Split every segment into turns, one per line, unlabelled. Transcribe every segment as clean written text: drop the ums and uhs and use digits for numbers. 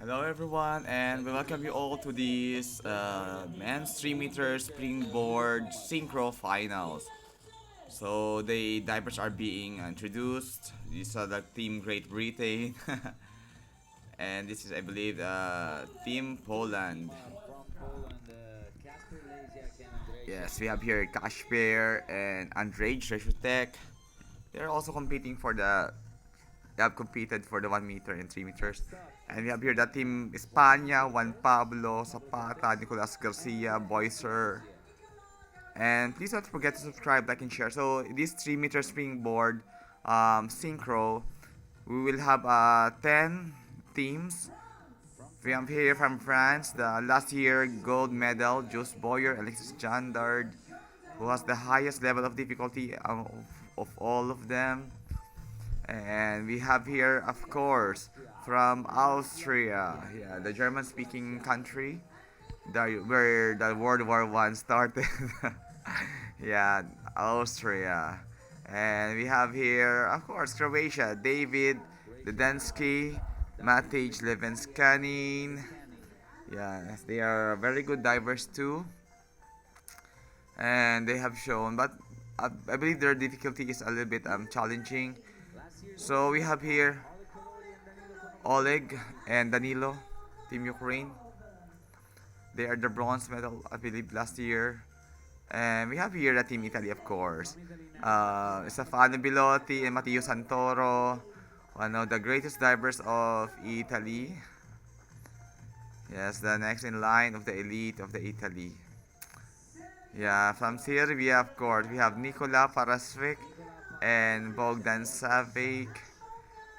Hello everyone, and we welcome you all to this men's 3 meter springboard synchro finals. So the divers are being introduced. These are the team Great Britain, and this is I believe team Poland. Yes, we have here Kashmir and Andrzej Rzeszutek. They're also competing for the They have competed for the 1 meter and 3 meters. And we have here the team España, Juan Pablo, Zapata, Nicolas Garcia, Boyser. And please don't forget to subscribe, like, and share. So this 3 meter springboard synchro, we will have 10 teams. We have here from France, the last year gold medal, Jules Boyer, Alexis Jandard, who has the highest level of difficulty of all of them. And we have here, of course, from Austria, yeah, the German-speaking country, where the World War One started. Yeah, Austria. And we have here, of course, Croatia, David Ledensky, Matej Levenskanin. Yes, they are very good divers too, and they have shown, but I believe their difficulty is a little bit challenging. So we have here Oleg and Danilo, Team Ukraine. They are the bronze medal, I believe, last year. And we have here the Team Italy, of course. Stefano Belotti and Matteo Santoro, one of the greatest divers of Italy. Yes, the next in line of the elite of the Italy. Yeah, from Serbia, of course, we have Nikola Parasvik and Bogdan Savic.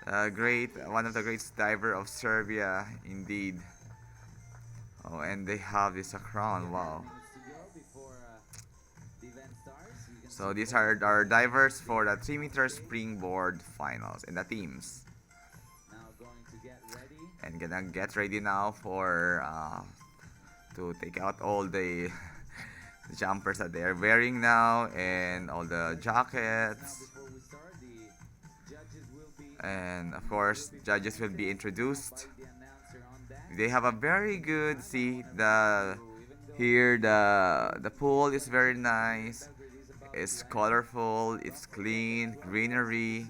One of the greatest diver of Serbia, indeed. Oh, and they have this crown. Wow. So these are our divers for the 3 meter springboard finals and the teams. And gonna get ready now for to take out all the jumpers that they are wearing now and all the jackets. And of course, judges will be introduced. They have a very good, see, the pool is very nice. It's colorful, it's clean, greenery,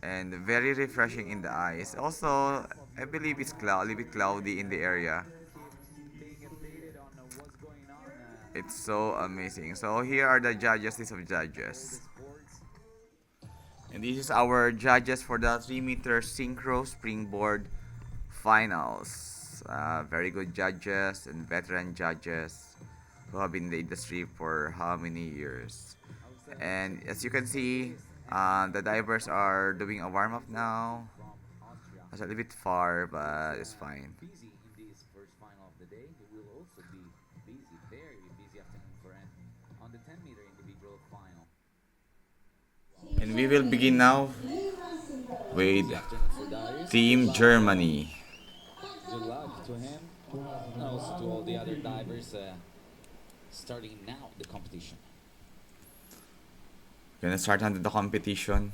and very refreshing in the eyes. Also, I believe it's a little bit cloudy in the area. It's so amazing. So here are the list of judges. And this is our judges for the 3 meter synchro springboard finals. Very good judges and veteran judges who have been in the industry for how many years. And as you can see, the divers are doing a warm up now. It's a little bit far, but it's fine. And we will begin now with Team Germany.
Good luck to him and also to all the other divers starting now the competition.
Gonna start on the competition.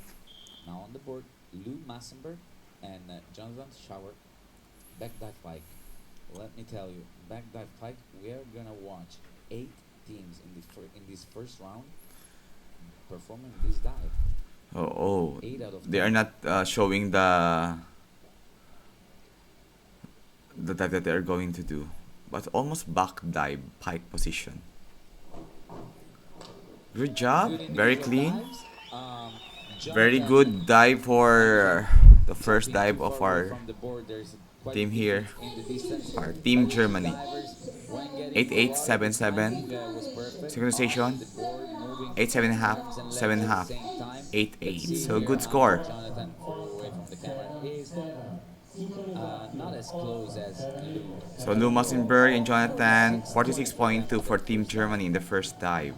Now on the board, Lou Massenberg and Jonathan Schauer, backdive pike. Let me tell you, backdive pike, we are gonna watch 8 teams in this first round performing this dive.
Oh,
8 out of
they are
10.
not showing the dive that they are going to do, but almost back dive pike position. Good job,
Good
very
individual
clean,
dives.
very
Jonathan
good dive for the first
jumping
dive
too
of
far away
our
from the board. There's quite a
team here,
difference in the distance.
our
But
Team
these
Germany.
divers, when getting to water, the
8877,
timing was perfect.
synchronization,
On the board, moving
8 7.5,
arms and legs
7
at the
half,
same time.
8
Let's
8.
see
So
here
good
how
score.
Jonathan, far away from the camera, is not as close as Lou.
So Lou Massenberg and Jonathan, 46.2 for Team Germany in the first dive.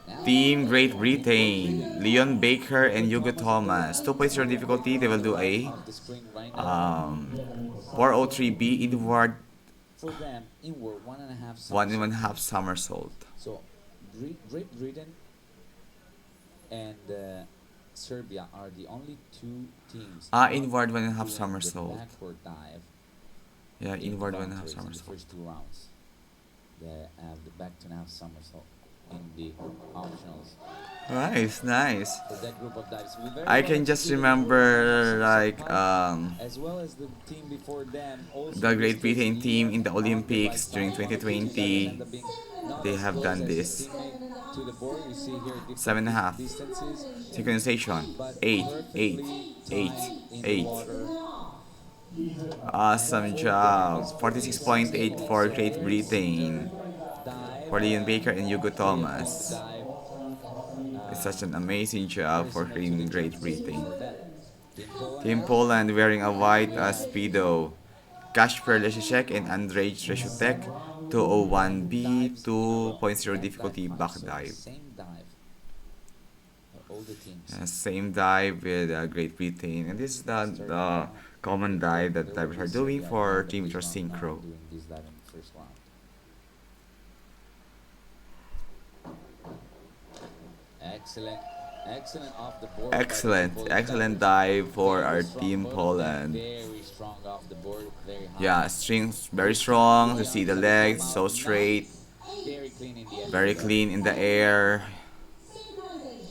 Now,
Team Great Britain, Leon Baker and Hugo Thomas. 2.0 difficulty, they will do a
of the screen right now.
um, 403B inward
For them, inward 1.5
one and
somersault.
one half somersault.
So, Great Britain and Serbia are the only two teams not
Inward 1.5
doing the
somersault.
backward dive
Yeah,
in
inward 1.5
involaries in the
somersault.
first two rounds. They have the back 2.5 somersault in the optionals.
Nice, nice.
For that group of dives, we very
I
well
can just
executed 4.5
remember
somersault
like
dive, as well as the team before them. Also
the
in this
Great
case,
Britain team in
Leon
the
on the right
Olympics during
side. One of the two divers
2020.
end up being not
They
as
have
close
done
as his
this.
teammate to the board. You see here different
7.5.
distances,
Synchronization.
but
8, 8,
perfectly
8,
timed in the
8.
water. And
Awesome job.
this
46.8
46.8,
for
so
Great
very
Britain.
similar dive,
For Leon Baker and Hugo
pretty amazing
Thomas.
dive.
It's such an amazing
Very
job for
similar to the
Great
Germans
Britain.
before that. Team Poland,
Team Poland wearing a white
we have
Speedo. Kasper Leszek and Andrzej Trzeciutek. 201B,
dives in a row.
2.0
Back dive
difficulty
flight.
back
So
dive.
same dive for all the teams.
Same dive with Great Britain. And this is
Starting
the
now,
common dive that
there will
divers
be
are doing
Serbia at the
for
end of
Team
this round now
Synchro.
doing this dive in the first round. Excellent. Excellent off the board by the two Polish
Excellent
divers.
dive for
Very
our
strong,
Team
both of them
Poland.
very strong off the board, very high.
Yeah, strings very strong. To
Leon
see the
trying to come
legs
out
so
not
straight,
very clean in the end.
very clean in the air.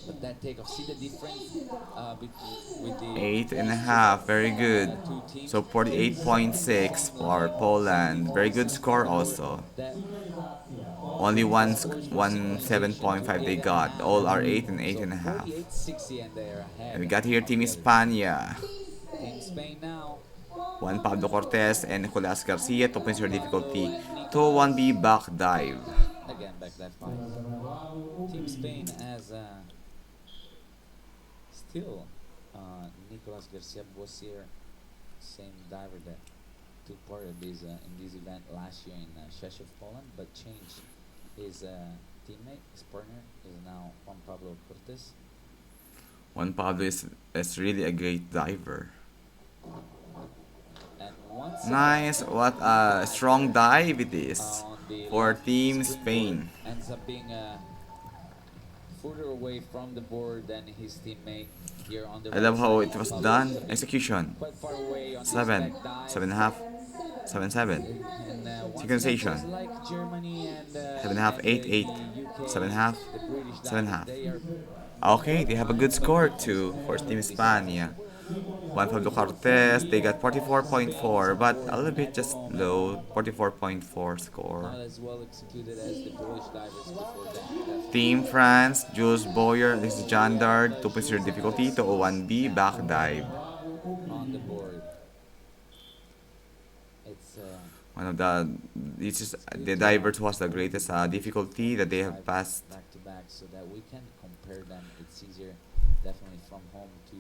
But that takeoff, see the difference with the
8.5, very good.
two teams.
So 48.6 for Poland. Very good score also.
That
Only
of course for
7.5 they got.
synchronization,
All are 8 and
so
8.5.
48.60 and they're ahead.
And we got here
of
Team
the other teams.
Hispania.
Team Spain now.
Juan Pablo Cortez and Nicolas Garcia, 2.0
Juan Pablo
difficulty.
and
201B
Nicolas.
back dive.
Again, back that fight. Team Spain has still Nicolas Garcia Bossier, same diver that took part of this in this event last year in Szczecin, Poland, but changed his teammate, his partner is now Juan Pablo Cortez.
Juan Pablo is really a great diver.
And once
Nice, what a strong dive it is
on the
for
left
Team
springboard,
Spain.
ends up being further away from the board than his teammate here on the
I
right
love how
side.
it was
Pablo
done.
ends up being
Execution.
quite far away on this
7,
back dive.
7.5, 7, 7.
And once
Synchronization.
again, just like Germany and
7.5, 8, 8.
the UK,
7.5,
the British
7.5.
divers, they are
Okay, they have a good score too for Team Hispania. Juan Pablo Cortez, they got 44.4, but a little bit just low. 44.4 score.
not as well executed as the Polish divers before them. Definitely.
Team France, Jules Boyer, this is John Dard, 2.0 difficulty, 201B back dive.
On the board. It's
One of this is the divers who has the greatest difficulty that they have passed.
back to back so that we can compare them. It's easier definitely from home to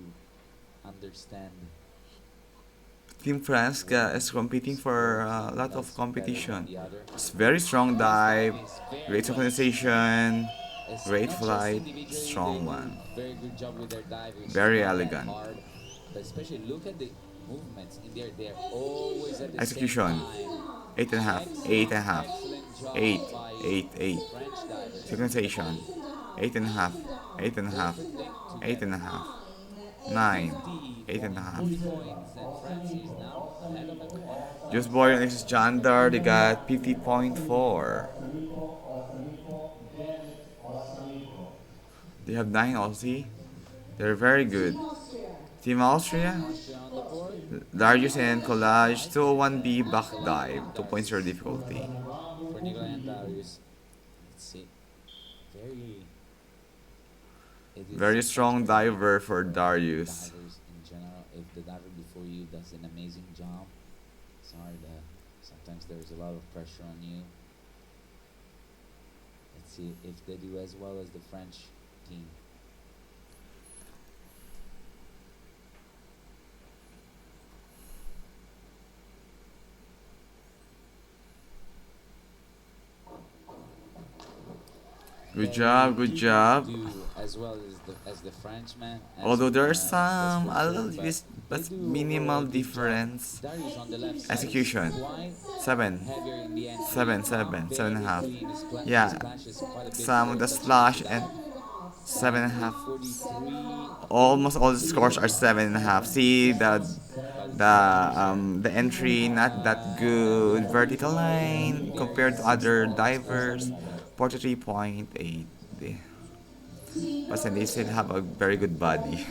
understand.
Team France is competing for a lot of
That's better than
competition.
the other.
It's very strong dive,
It's very
great
well
synchronization,
It's
great
not just
flight,
individually,
strong
they do
one.
very good job with their dive. It's
Very
not that
elegant.
hard, but especially look at the movements in there. They're always at the
Execution.
same time.
8.5,
Excellent,
8.5,
excellent job
8,
by
8, 8.
French divers.
Synchronization. 8.5, 8.5, 8.5, 9, 8.5.
40 points, and France is now ahead of everyone.
Jules Boyer and this is John Dard, they got 50.4. They have 9 Aussie. They're very good. Team Austria,
Austria on the board.
Darius and Collage, 201B back dive, 2.0 difficulty.
For Nicola and Darius. Let's see. It is
Very strong
such a
diver for Darius.
divers in general. If the diver before you does an amazing job, sorry that sometimes there's a lot of pressure on you. Let's see if they do as well as the French team.
Good job, good job.
Do as well as the Frenchman.
Although there's
that's
some
for
a
sure,
little
but
bit, but
they do
minimal
overall good job.
difference.
Darius on the left side is
Execution.
quite
7,
heavier in the entry.
7, 7,
Very
7.5.
clean. His
Yeah,
splashes quite a bit
some
for
of the
such a
splash
big
and
dive.
seven and a half.
43
Almost all the scores are
81.
7.5. See
But
the entry not that good. Vertical line
very
compared to other
small mistakes at the
divers,
moment.
43.8. But then they still have a very good body.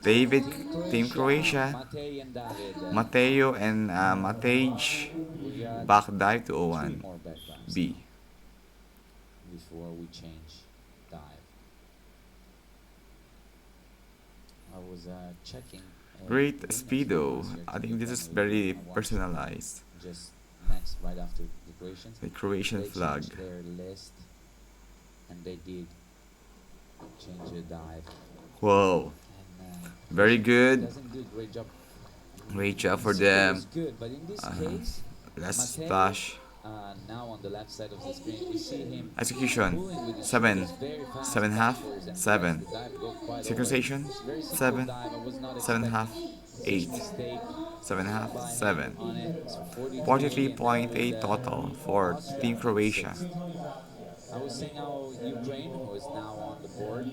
David,
Team
Team
Croatia,
Croatia,
Matej and David.
Mateo and Matej,
We got
back dive to
three
01
more backgrounds
B.
now before we change dive. I was checking
Great
winners from
speedo.
last year
I
to
think
give
this
them
is
a review
very
on what
personalized.
just next right after the Croatians.
The Croatian
They
flag.
changed their list and they did change the dive.
Whoa.
And
Very
Croatia
good.
doesn't do a great job.
Great job for
Synchro
them.
was good, but in this
Uh,
case,
Last
Matej,
splash.
now on the left side of the screen, we see him
Execution.
pulling with his shoulder.
7.
It's very fast
7 half.
backwards and he lets
7.
the dive go quite over.
Synchronization.
It's a very simple
7.
dive. I was not
7
expecting
half.
such
8.
mistake
7 half.
by him
7.
on it. So 43 and David
43.8 total for
Austria
Team
in
Croatia.
sixth. I was saying how Ukraine, who is now on the board,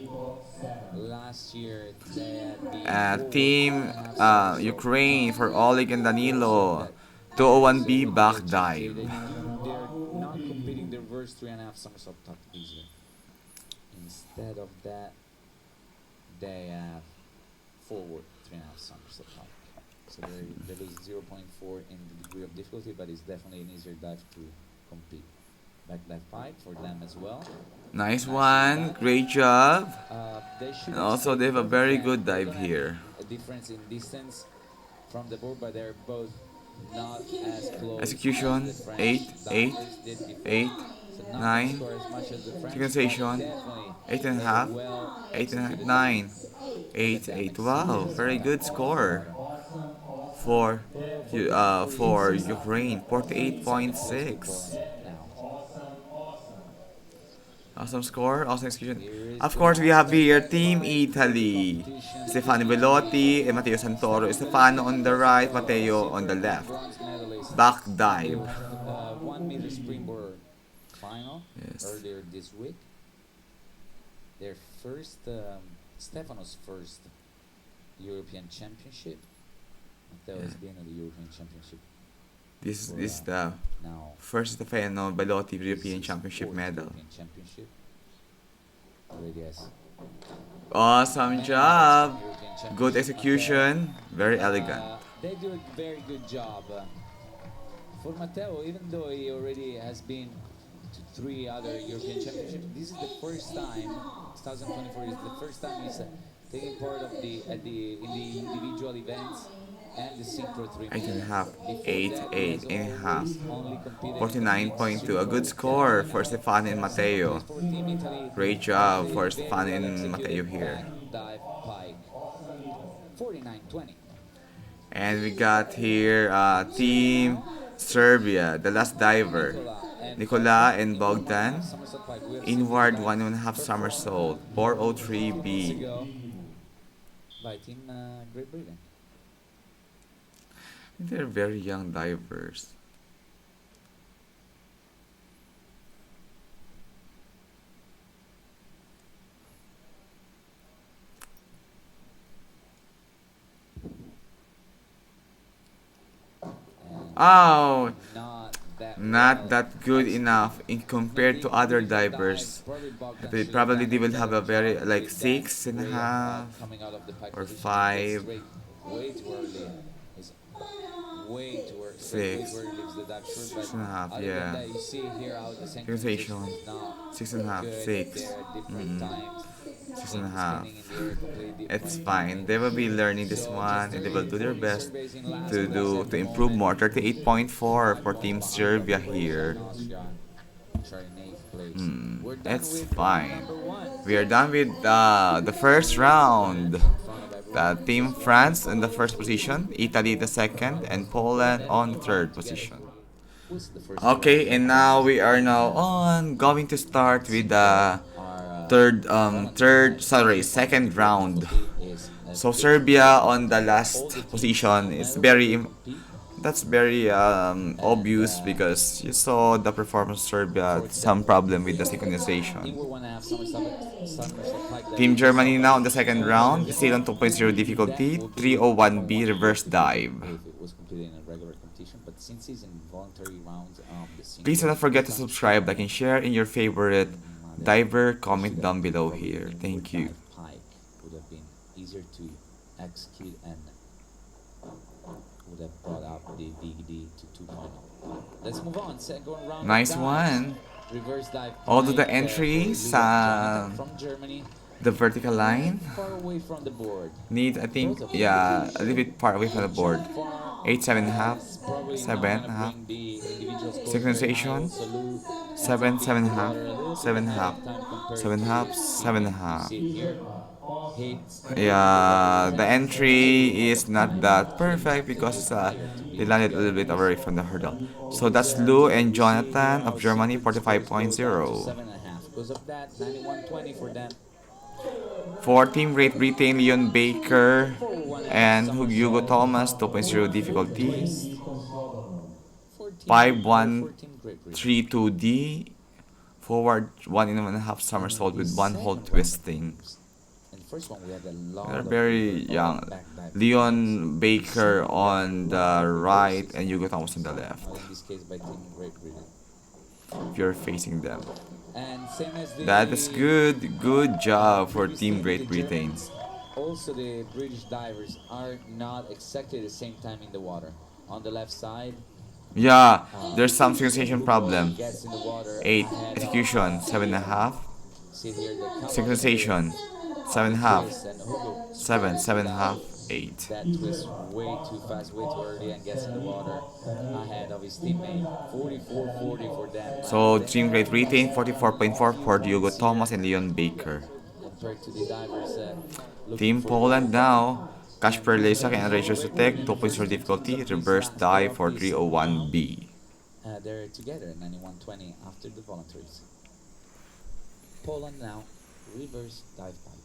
last year they had the forward
Team
4.5 somersault
Ukraine for Oleg and
showing
Danilo.
that they're
201B
saving their
back
chance.
dive.
They're not competing the reverse 3.5 somersault top easily. Instead of that, they have forward 3.5 somersault top. So they lose 0.4 in the degree of difficulty, but it's definitely an easier dive to compete. Back dive pipe for them as well.
Nice one. Great job.
They should
And
have
also
stayed
they
in
have a
both of
very
them.
good
They
dive
don't have
here.
a difference in distance from the board, but they're both not as close as
Execution.
the French
8, 8,
divers did before.
8,
So not gonna
9.
score as much as the French, but
Synchronization.
definitely
8 and a
a
half.
well
8 and a half.
executed dive
9.
to get
8,
them
8.
exceeded
Wow.
as
Very
well
good
on the
score.
bottom.
For for
46
Ukraine.
second place for
48.6.
Poland now.
Awesome score, awesome execution.
Here is
Of
the
course, we
last
have
back
here
dive
Team
pipe for the
Italy.
competition.
Stefano Belotti and Matteo Santoro. Stefano on the right, Matteo on the
Silver and
left.
bronze medalists
Back
in
dive.
the 1 meter springboard final
Yes.
earlier this week. Their first, Stefano's first European Championship. Matteo has been at the European Championship
This is
for
the
now.
first Stefano Belotti
This is
European
his
Championship
fourth
medal.
European Championship. Already has
Awesome
many medals from
job.
European
Good
Championship.
execution. Very elegant.
They do a very good job. For Matteo, even though he already has been to 3 other European Championships, this is the first time, 2024 is the first time he's taking part of in the individual events and the Synchro 3
8 and a
meter.
half.
Before
8,
that, he
8
has
and a half.
always only competed in the mixed
49.2. A good
Synchro.
score
Then
for Stefano and
second
Matteo.
place for Team Italy.
Great
On
job
the
for
very
Stefano
well
and Matteo
executed
here.
back dive pike. 49-20.
And we got here Team Serbia, the last diver. Nicola and Bogdan.
Somersault pike. We have seen this
Inward
dive
1.5
performed
somersault.
a few months
403B.
ago by Team Great Britain.
They're very young divers.
And
Oh,
not
not that good enough in compared to other divers. Probably they will have a very like 6.5
coming out of the pike
or
position.
5.
Straight way too early. It's way too early. Way
6.
too early leaves the dive short. But
6.5,
other
yeah.
than that, you see here how the
Synchronization.
synchronization is not
6.5,
good.
6.
They're at different times.
6.5.
Spinning in the air completely
It's
different.
fine. They will be learning this
So
one
just
and they will do their best
surveys in last
to
place
do
at
to
the
improve more.
moment.
38.4 for Team
Behind
Serbia
Croatia
here.
and Austria, which are in 8th place. We're done
It's
with
fine.
number 1.
We are done with the first round.
In front of everyone.
Team France in the first position, Italy the second, and Poland on the third
Together
position.
for you. Who's the first
Okay,
one?
and now we are now on going to start with the
Our
second round.
difficulty is
So
bit
Serbia
different.
on the
All
last
the teams
position is
medals
very
will compete
That's very
And
obvious because you saw the performance Serbia had some problem with the synchronization.
team will want to have Somerset Pike that
Team
will be
Germany now in
suffering
the second
so much
round, still
difficulty.
on 2.0
That
difficulty,
would be a
301B
one
reverse
for him
dive.
if it was completed in a regular competition. But since he's in voluntary rounds, the
Please
synchro
do not forget to
time
subscribe, like, and share in your favorite diver.
Especially
Comment
that
down
team
below
probably
here.
team
Thank
with
you.
dive pike would have been easier to execute and would have brought up the DD to 2.0. Let's move on. Second round of
Nice
dives.
one.
Reverse dive
Although
pike
the
for
entries,
Lou and Jonathan from Germany.
the vertical line
And far away from the board.
need, I think,
Both of them.
yeah, a little bit far away from the board.
Jump far
8, 7 and a half,
is probably not
7
gonna
and a half.
bring the individual scores very high.
Synchronization,
Also, Lou ends up
7,
being
7
in
and
the
a half,
water a little bit
7 and a
ahead
half,
of time compared
7
to
and a half,
his
7 and a
teammate. You
half.
see it here. He
Yeah, the entry is not that
He's
perfect
a
because
good player to
they
be
landed a little
together
bit
in this
away from the hurdle. So that's Lou and
You see here
Jonathan
how
of Germany,
synchro scores go down to
45.0.
7.5. Because of that, 91.20 for them.
For Team Great Britain, Leon Baker
Forward one and a half
and Hugo
somersault.
Thomas, 2.0
Full
difficulty.
twist for Team or for Team Great Britain.
5132D. Forward 1.5
In
somersault
the
with one hold
second round of
twisting.
dives, in the first one we had a
They're
lot of
very young.
back dive attempts.
Leon
In the
Baker
second, we had a
on
lot
the
of
right
reverses.
and Hugo Thomas on the left.
In this case by Team Great Britain.
If you're facing them.
And same as
That is
the
good. Good job for
previous
Team
team,
Great
the
Britain.
Germans, also the British divers are not exactly the same time in the water. On the left side,
Yeah, there's some synchronization
Hugo
problem.
gets in the water
8.
ahead of
Execution, 7.5.
see here the count of
Synchronization,
the
7.5.
twist, and Hugo
7,
scores without
7.5, 8.
that twist way too fast, way too early, and gets in the water ahead of his teammate. 44-40 for them.
So
They
Team
are
Great Britain,
losing a
44.4
few
for Hugo
points here
Thomas and Leon Baker.
compared to the divers looking
Team
for gold.
Poland now.
And
Kasper
these
Lesak
are
and
now
Rachel
regular
Sutek, 2.0
differences in terms
difficulty,
of this
reverse
last
dive for
this round.
301B.
They're together at 91.20 after the voluntaries. Poland now, reverse dive pipe.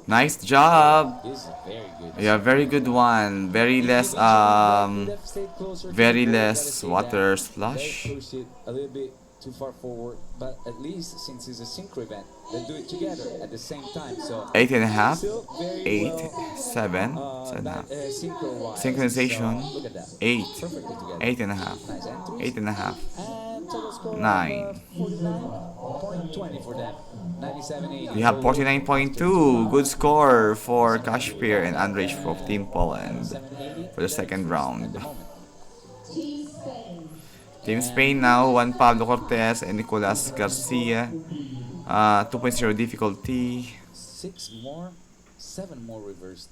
Nice job!
This is very good.
Yeah, very good one. Very less very less water
They
splash.
pushed it a little bit too far forward, but at least since it's a synchro event, they do it together at the same time. So
8.5,
still very
8,
well
7, 7.5.
synchro wise.
Synchronization,
So look at that,
8,
perfectly together.
8.5,
Nice entries.
8.5,
And total score
9.
of 49.20 for them. 97.80.
We have 49.2. Good score for Kashpir and Andrej of Team Poland for the second round. Team Spain now, Juan Pablo Cortez and Nicolas Garcia. 2.0 difficulty.
7 more reverse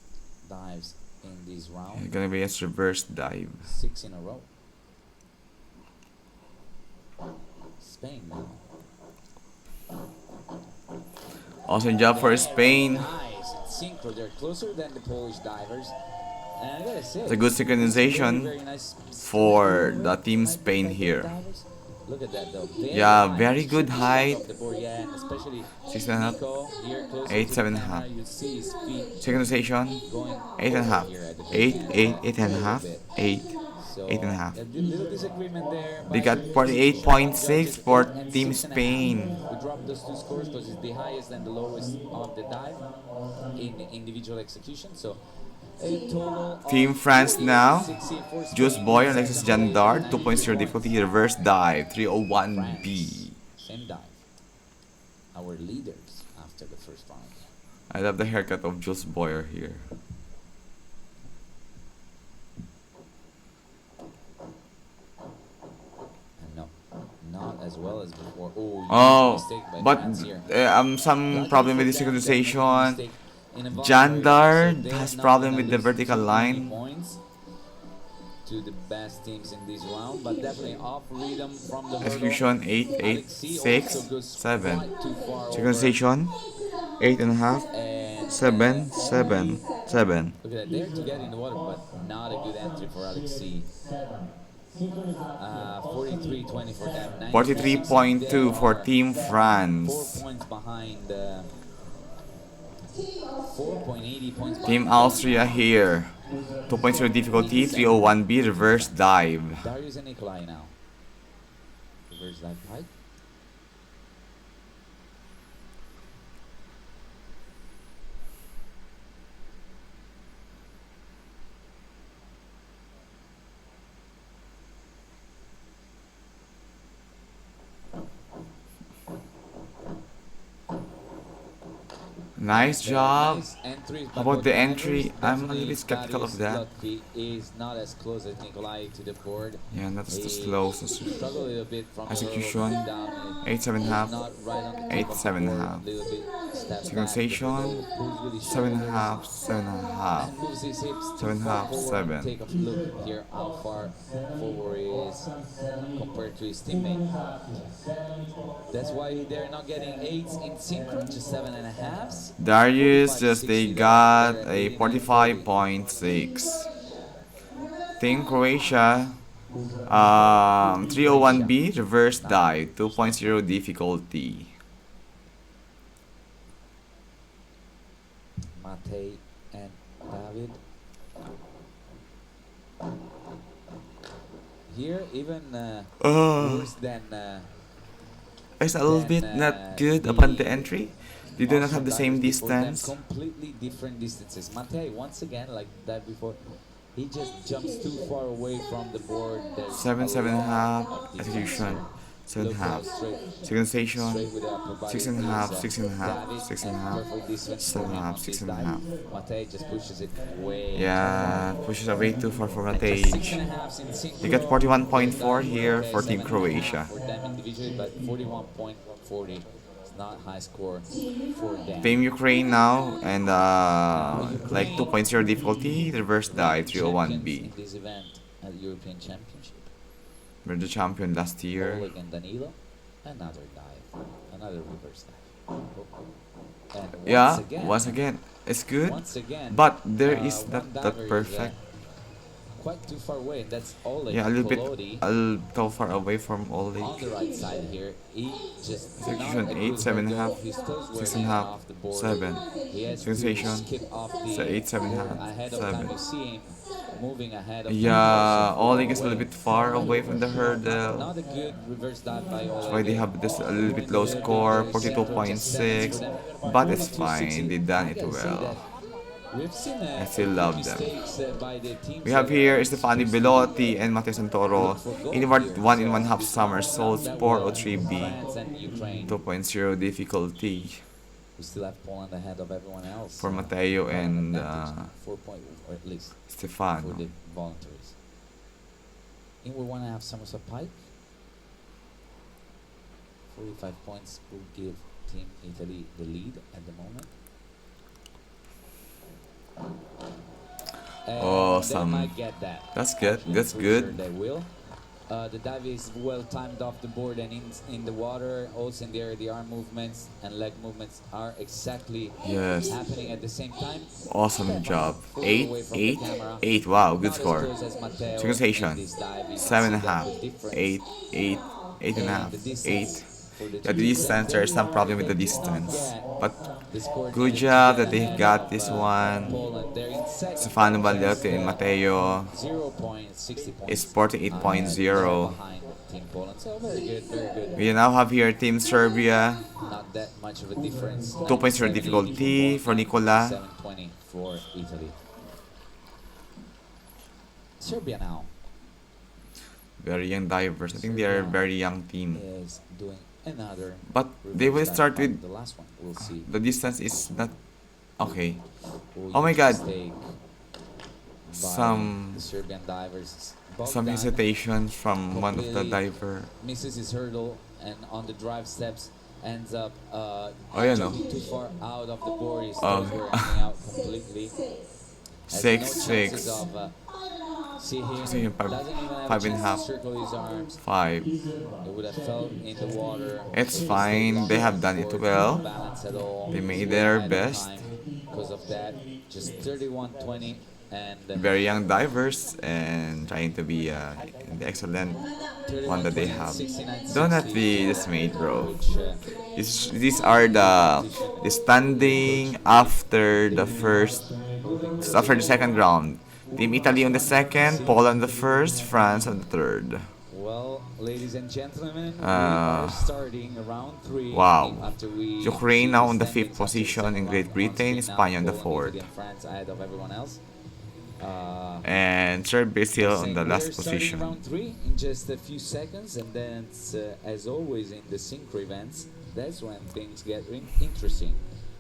dives in this round.
It's gonna be a reverse dive.
6 in a row. Spain now.
Awesome job for Spain.
Nice. Synchro, they're closer than the Polish divers. And I gotta say,
It's a good synchronization
very nice
for the Team Spain here.
Look at that though.
Yeah, very good height.
Of the board, yeah, and especially
6.5,
Nico here closer
8,
to the
7.5.
camera, you see his feet
Synchronization,
going
8.5,
here at the
8,
very
8,
end,
8.5,
a little bit.
8,
So
8.5.
a little disagreement there.
They
by
got
the
48.6
judges,
for
8 and
Team
6.5.
Spain.
We dropped those two scores because it's the highest and the lowest of the dive in individual execution. So a total
Team
of
France now.
48.60 for Spain
Juice
in
Boy and
second
Alexis
place,
Jandar,
92
2.0 difficulty,
points.
reverse dive, 301B.
France, same dive. Our leaders after the first round.
I love the haircut of Juice Boyer here.
And no, not as well as before. Oh, huge
Oh,
mistake by
but
France here.
some
Luckily
problem
for
with the
them, they made a
synchronization.
mistake in a voluntary,
Jandar
so
has
they're not
problem
gonna
with the
lose
vertical
too many
line.
points to the best teams in this round, but definitely off rhythm from the hurdle.
Execution 8, 8,
Alexis
6,
also goes
7.
quite too far over.
Synchronization 8.5,
And
7, 7, 7.
look at that, they're together in the water, but not a good entry for Alexis. 43.20 for them.
43.2 for Team
4
France.
points behind. 4.80 points behind.
Team Austria here. 2.0 difficulty, 301B, reverse dive.
Darius and Nikolai now. Reverse dive pike.
Nice job.
Nice entries
How
by
about
both
the
divers.
entry? I'm a little
Definitely
bit skeptical of
Darius
that.
Belotti is not as close as Nikolai to the board.
Yeah, not as
He
slow.
struggled a little bit from the hurdle
Execution,
coming down.
8.7.5,
Not right on the top of the
8.7.5.
board. Little bit step back. The
Synchronization,
hurdle pulls really
7.5,
shoulders
7.5,
and moves his hips too far
7.5,
forward.
7.
Take a look here how far forward he is compared to his teammate. That's why they're not getting 8s in synchro, just 7.5s.
Darius just they
45-60,
got
they're at
a
89-40.
45.6. Team Croatia, 301B, reverse dive, 2.0 difficulty.
Matej and David. Here, even worse than
It's a little bit not good upon the entry. They do not have the same distance.
Completely different distances. Matej, once again, like that before, he just jumps too far away from the board. There's
7,
a
7.5,
lot of difference
execution,
here.
7.5.
Look how
Second station,
straight with the upper body
6.5,
is
6.5,
David,
6.5,
and perfect distance for him
7.5,
on this
6.5.
dive. Matej just pushes it way
Yeah,
too far.
pushes away too far for
And just
Matej.
6.5s in synchro.
They got 41.4 here for Team
7.5
Croatia.
for them individually, but 41.40 is not high score for them.
Team Ukraine now and like 2.0 difficulty, reverse dive,
Champions
301B.
in this event at European Championship.
We're the champion last year.
Oleg and Danilo, another dive, another reverse dive. And
Yeah, once again, it's good,
once again,
but there is
one
not
diver
that
is,
perfect.
quite too far away. That's Oleg
Yeah, a little bit,
Belotti
a little far away from
on the
Oleg.
right side here. He just not
Execution
a
8,
good
7.5,
hurdle. His toes were hanging
6.5,
off the board.
7.
He has
Sensation,
to skip off the
so 8,
board
7.5,
ahead of
7.
time. You see him moving ahead of time.
Yeah,
So
Oleg is a
away.
little bit far away from the hurdle.
Not a good reverse dive by Oleg.
That's why they have this a little bit low score, 42.6. But it's fine, they done it well.
We've seen
I still love them.
mistakes by the teams.
We have here Stefano Belotti and Matteo Santoro. In 1 in 1 half summer, Souls 403B,
And Ukraine.
2.0 difficulty
We still have Poland ahead of everyone else.
for Matteo and
4 point, or at least for
Stefano.
the voluntaries. And we want to have Somerset Pike. 45 points will give Team Italy the lead at the moment. And
Awesome.
they might get that.
That's good.
Actually,
That's
I'm pretty
good.
sure they will. The dive is well timed off the board and in the water. Also in the air, the arm movements and leg movements are exactly
Yes.
happening at the same time.
Awesome job.
Further
8,
away from
8,
the camera.
8. Wow, good
Not as
score.
close as Matteo
Synchronization.
in this dive. You can
7.5,
see the difference.
8, 8, 8.5,
And the
8.
distance for the
Yeah, the
two.
distance, there's some problem with the distance. But
The score
good
needed to
job
get
that they
ahead
got
of,
this one.
Poland. They're in second.
Stefano Belotti and Matteo
0.60 points.
is 48.0.
Behind Team Poland. So very good, very good.
We now have here Team Serbia,
Not that much of a difference.
2.0 difficulty for Nicola.
720 for Italy. Serbia now
Very young divers. I think they are a very young team.
is doing another.
But they will
reverse
start
dive.
with
The last one. We'll see.
the distance is not okay.
We'll
Oh my
use
God.
mistake by
Some
the Serbian divers.
some
Bogdan
hesitation from one of the
completely
diver.
misses his hurdle and on the drive steps ends up
yeah, no.
jumping too far out of the board. His
Oh.
toes were hanging out completely. Has
6,
no
6,
chances of, see him,
See him, five-
doesn't even have
5
a
and a
chance
half.
to circle his arms.
5.
It would have fell in the water.
It's
If he
fine.
stayed
They
on
have
the
done it
board,
well.
no balance at all.
They made
He's
their
way ahead of
best.
time because of that. Just 31-20 and
Very young divers and trying to be in the excellent one that they have.
69,
Do not
60,
be dismayed, bro.
which,
These are the standing after the first, after the second round. Team Italy on the second, Poland on the first, France on the third.
Well, ladies and gentlemen, we are
Uh,
starting round three.
wow.
After we
Ukraine
see
now
the
on the fifth
standings after the
position,
second
in
round
Great
on
Britain,
screen now,
Spain on the
Poland,
fourth.
Italy, and France ahead of everyone else.
And Serbia
Like
still on the
saying, we are
last
starting
position.
round three in just a few seconds, and then, as always in the Synchro events, that's when things get interesting.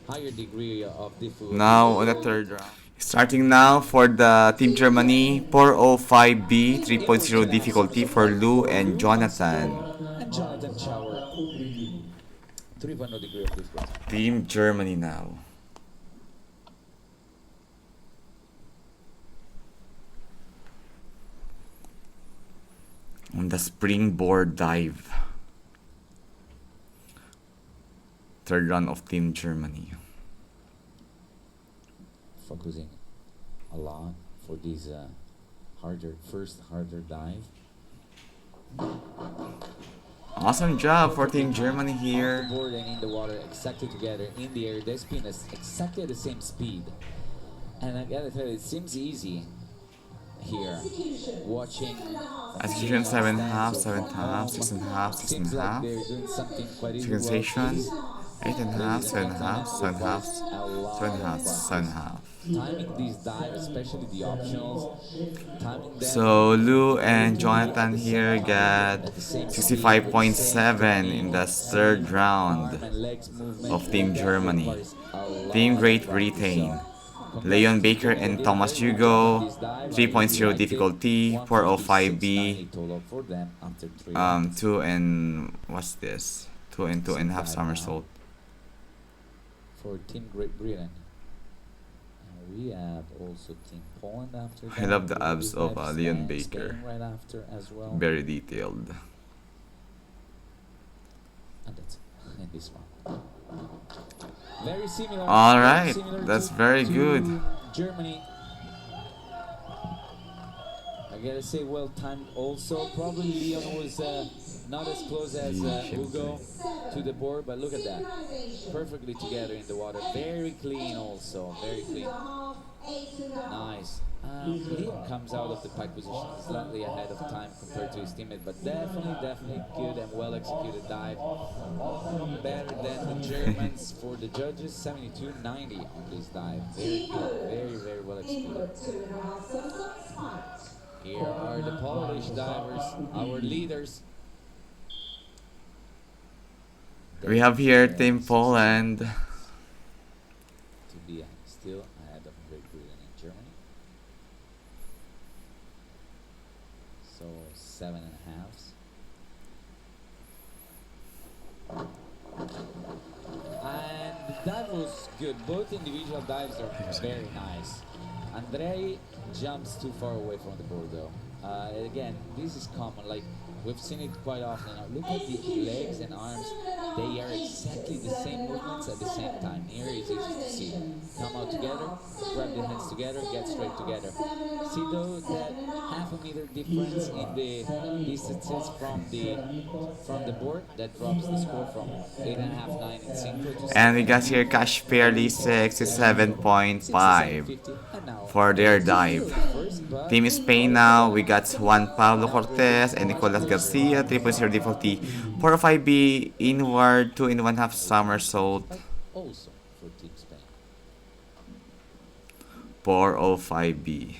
Higher degree of difficulty
Now
will
on the
go
third round. Starting now for the Team Germany, 405B,
in for
3.0
tennis
difficulty for Lou
for
and
Lou
Jonathan.
Massenberg and Jonathan Schauer. 3.0 degree of difficulty.
Team Germany now. On the springboard dive. Third round of Team Germany.
Focusing a lot for this harder dive.
Awesome job for Team Germany
Off
here.
the board and in the water, exactly together in the air. They spin at exactly the same speed. And I gotta tell you, it seems easy here. Watching
Execution
seeing
7
stand
half,
so
7
from
half,
home.
6 and half, 6 and
Seems like
half.
they're doing something quite easy. Well,
Sensation
this,
8 and half,
ladies and
7
gentlemen,
half, 7 half,
requires a
7
lot of
half, 7
practice.
half.
Timing these dives, especially the optionals, timing them
So Lou
very
and
quickly at
Jonathan
the same
here
time,
got
at the same speed, with the same
65.7 in
technique,
the
same
third round
arm and legs movement.
of Team
That
Germany.
requires a
Team
lot of
Great
practice.
Britain.
So, congrats
Leon
to
Baker
them. They
and
did a
Thomas
very good job on
Hugo.
this dive. I really
3.0
liked it.
difficulty, 405B.
156.90 total for them after 3 rounds.
2 and what's this? 2 and 2.5
Dive now
somersault.
for Team Great Britain. And we have also Team Poland after that.
I love the
We
abs
do
of
have
Leon
Spain
Baker.
right after as well.
Very detailed.
And that's in this one. Very similar.
All
very
right,
similar
that's
to,
very
to
good.
Germany. I gotta say, well timed also. Probably Leon was not as close as Hugo to the board, but look at that. Perfectly together in the water. Very clean also. Very clean. Nice. Leon comes out of the pike position slightly ahead of time compared to his teammate, but definitely good and well executed dive. Better than the Germans for the judges. 72.90 on this dive. Very good. Very well executed. Here are the Polish divers, our leaders.
We have here Team Poland.
To be still ahead of Great Britain and Germany. So 7.5s. And the dive was good. Both individual dives are very nice. Andrei jumps too far away from the board though. Again, this is common. Like we've seen it quite often. Now, look at the legs and arms. They are exactly the same movements at the same time. Here is easy to see. Come out together, grab the hands together, get straight together. See though that half a meter difference in the distances from the board that drops the score from 8.5, 9 in synchro to
And we got
7.5.
here Cash Fairly 67.5
67.50 and now
for their
still
dive.
the first, but
Team Spain now, we got Juan Pablo Cortez and Nicolas Garcia, 3.0 difficulty, 405B, inward, 2 and 1/2 somersault,
but also for Team Spain.
405B.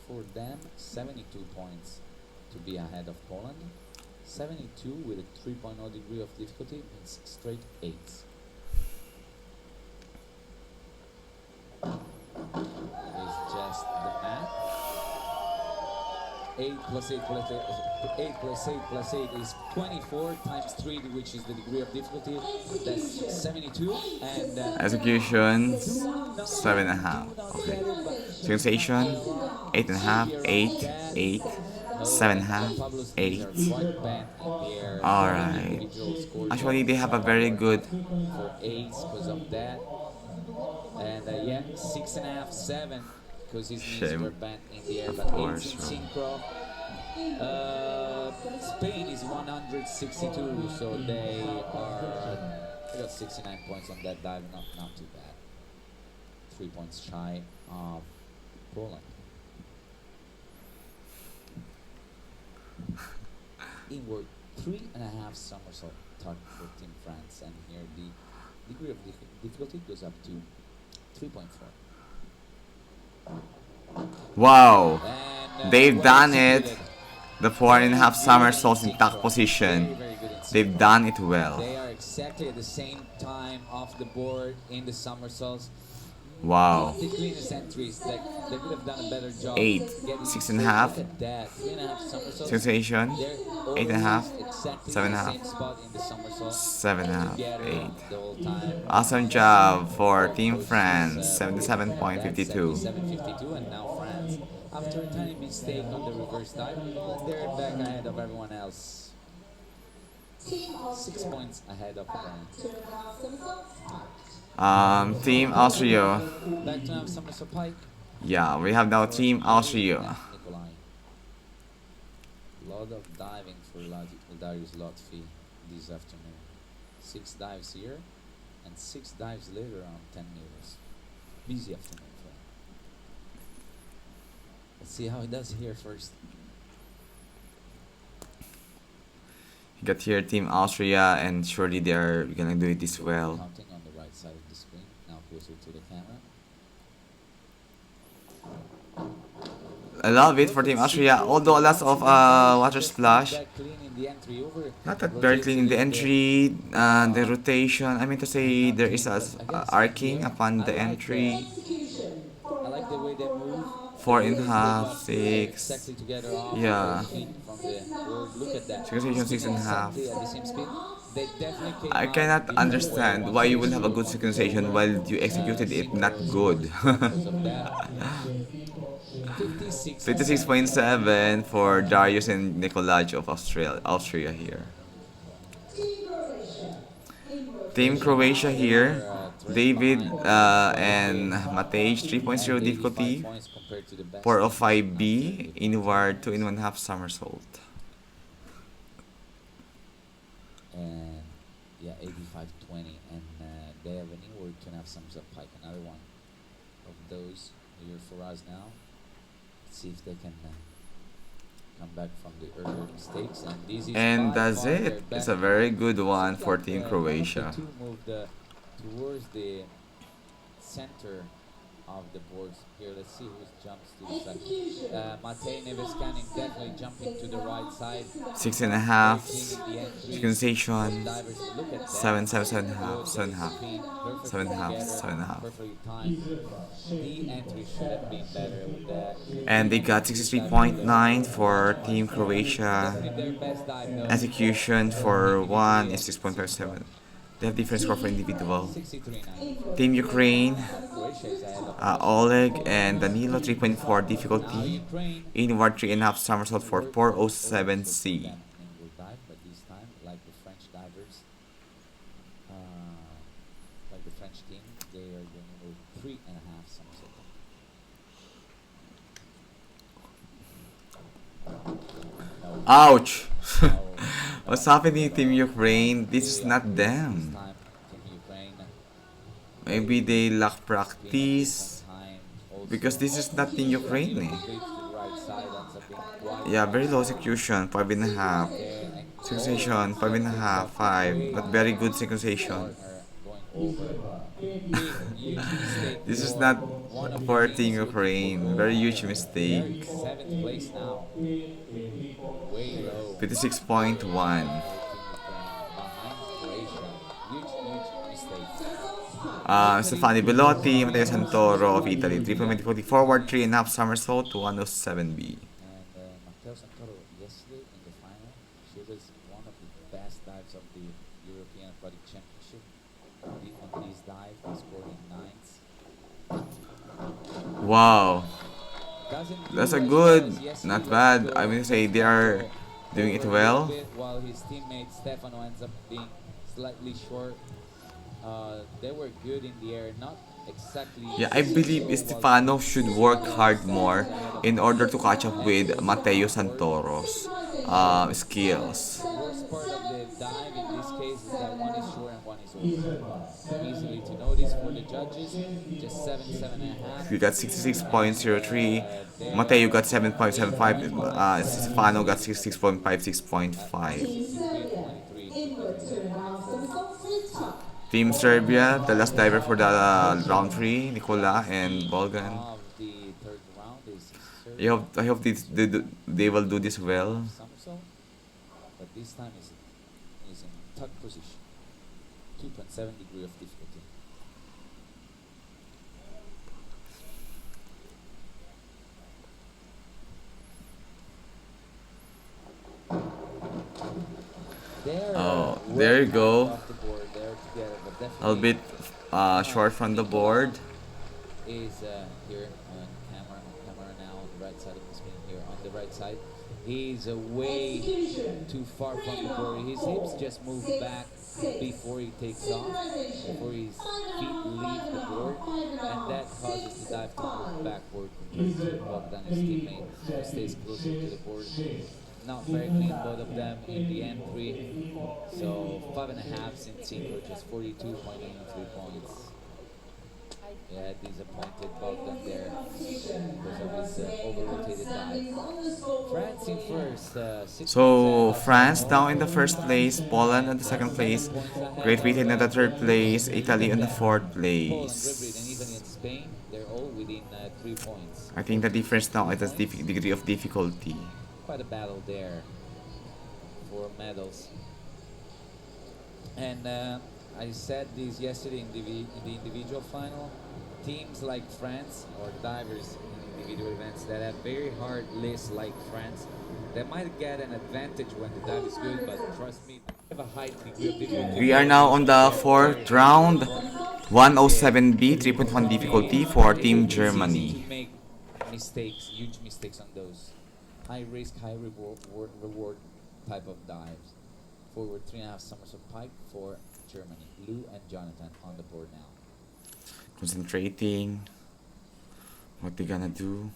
For them, 72 points to be ahead of Poland. 72 with a 3.0 degree of difficulty means straight 8s. It's just the math. 8 plus 8 plus 8, 8 plus 8 plus 8 is 24 times 3, which is the degree of difficulty. That's 72. And
Execution 7.5. Okay. Sensation 8.5, 8, 8, 7.5, 8. Alright. Actually, they have a very good.
For 8s because of that. And yeah, 6.5, 7 because his knees were bent in the air, but 8s in synchro. Spain is 162, so they got 69 points on that dive, not too bad. 3 points shy of Poland. Inward 3.5 somersault target for Team France, and here the degree of difficulty goes up to 3.4.
Wow.
And
They've
well
done it.
executed.
The four and a
Very
half
good in
somersaults in tuck
synchro.
position.
Very good in
They've
synchro.
done it well.
They are exactly at the same time off the board in the somersaults.
Wow.
Not the cleanest entries. Like they could have done a better job
8,
getting it
six and a
straight.
half.
Look at that, 3.5 somersaults.
Sensation.
They're
8.5.
always exactly in
7
the
and a half.
same spot in the somersault,
7 and a half.
together
8.
the whole time.
Awesome job for
Both
Team
coaches
France.
approved of that
77.52.
77.52, and now France, after a tiny mistake on the reverse dive, they're back ahead of everyone else. 6 points ahead of France.
Team Austria.
Back to now somersault pike.
Yeah, we have now Team Austria.
Nikolai. Lot of diving for Darius Lotfi this afternoon. 6 dives here and 6 dives later on 10 meters. Busy afternoon for him. Let's see how he does here first.
You got here Team Austria, and surely they're gonna do it this well.
Counting on the right side of the screen, now closer to the camera.
I love it for Team Austria, although lots of water splash. Not that very clean in the entry, the rotation. I mean to say there is a arcing upon the entry.
I like the way they move.
4 and a half, 6.
Exactly together off
Yeah.
their feet from the board. Look at that.
Synchronization 6 and a half.
Exactly at the same speed. They definitely came
I
out
cannot
before
understand
where
why you
one
will have a good synchronization while you executed it not good.
because of that.
56.7 for Darius and Nicolaj of Austria here. Team Croatia here. David and Matej 3.0 difficulty. 405B inward 2 in 1/2 somersault.
And yeah, 85.20, and they have an inward 2.5 somersault pike. Another one of those here for us now. Let's see if they can come back from the earlier mistakes. And this is
And
by
that's
far
it.
their
It's
best
a very
one.
good one
Seems
for
like,
Team
one of
Croatia.
the two moved towards the center of the boards here. Let's see who jumps to the side. Matej Neveskanin definitely jumping to the right side.
6 and a half.
Very clean in the entries.
Synchronization.
Divers, look at that.
7, 7, 7 and a half.
Look
7 and
at
a half.
the spin, perfect
7 and a half.
together,
7 and a half.
perfectly timed. The entry should have been better with that.
And they got 63.9 for Team Croatia.
Definitely their best dive though.
Execution for 1 is 6.57. They have different score for individual.
63.9.
Team Ukraine,
Croatia is ahead of
Oleg and Danilo 3.4
now
difficulty.
Ukraine.
Inward 3.5 somersault for
Inward
407C.
again, inward dive, but this time, like the French divers, like the French team, they are going with 3.5 somersault. No,
Ouch!
no,
What's
no,
happening
no.
Team Ukraine? This is not
This
them.
time, Team Ukraine,
Maybe they lack
been a
practice.
different time also.
Because this is not Team Ukraine eh.
Straight to the right side, that's a big wide
Yeah, very low
right.
execution, 5.5.
Okay, and
Synchronization, 5.5, 5. Not very good synchronization.
partner going over. Big, huge mistake.
This is not
One of
for
the
Team
things
Ukraine. Very huge
They're
mistake.
in 7th place now. Way low.
56.1.
For Team Ukraine. Behind Croatia. Huge mistake.
Stefano Belotti, Matteo Santoro of Italy. 3.40 forward, 3.5 somersault to 107B.
And Matteo Santoro yesterday in the final showed us one of the best dives of the European Aquatic Championship. On this dive, he scored in 9s.
Wow.
Doesn't do
That's a
as
good,
well as yesterday.
not
Let's
bad.
go.
I mean to say they are doing it well.
While his teammate Stefano ends up being slightly short. They were good in the air, not exactly.
Yeah, I believe Stefano should work hard more in order to catch up with Matteo Santoro's skills.
The worst part of the dive in this case is that one is short and one is over. Easily to notice for the judges, just 77.5.
You got 66.03.
There,
Mateo got 7.75. Stefano got
uh,
66.56.5.
63-23, 23.5 for
Team Serbia, the last diver for the round 3, Nicola and
winner
Bolgan.
of the third round is Serbia.
I hope they will do this well.
Half somersault, but this time is in tuck position, 2.7 degree of difficulty.
Oh,
They're
there
well
you go.
off the board there together, but
A little
definitely
bit short from the
Nicola
board.
is here on camera now on the right side of the screen here on the right side. He's way too far from the board. His hips just move back before he takes off, before his feet leave the board, and that causes the dive to move backward compared to Bogdan, his teammate, who stays closer to the board. Not very clean, both of them in the entry. So 5.5 in Synchro, just 42.83 points. Yeah, disappointed Bogdan there because of his over-rotated dive. France in first, 6
So
points ahead
France
of
now in the
Poland.
first place, Poland in the second
7
place,
points ahead
Great Britain in the
of
third place, Italy in the fourth
Poland, Great Britain, Italy, and
place.
Spain. They're all within 3 points.
I think
Or
the
2
difference now
two
is the
points.
degree of difficulty.
Quite a battle there for medals. And I said this yesterday in the individual final. Teams like France or divers in individual events that have very hard lists like France, they might get an advantage when the dive is good, but trust me, they have a high degree of difficulty.
We are
They
now
will
on the
get very
fourth
high
round,
score if
107B, 3.1 difficulty for Team
it's easy to
Germany.
make mistakes, huge mistakes on those high risk, high reward type of dives. Forward 3.5 somersault pike for Germany. Lou and Jonathan on the board now.
Concentrating. What they gonna do?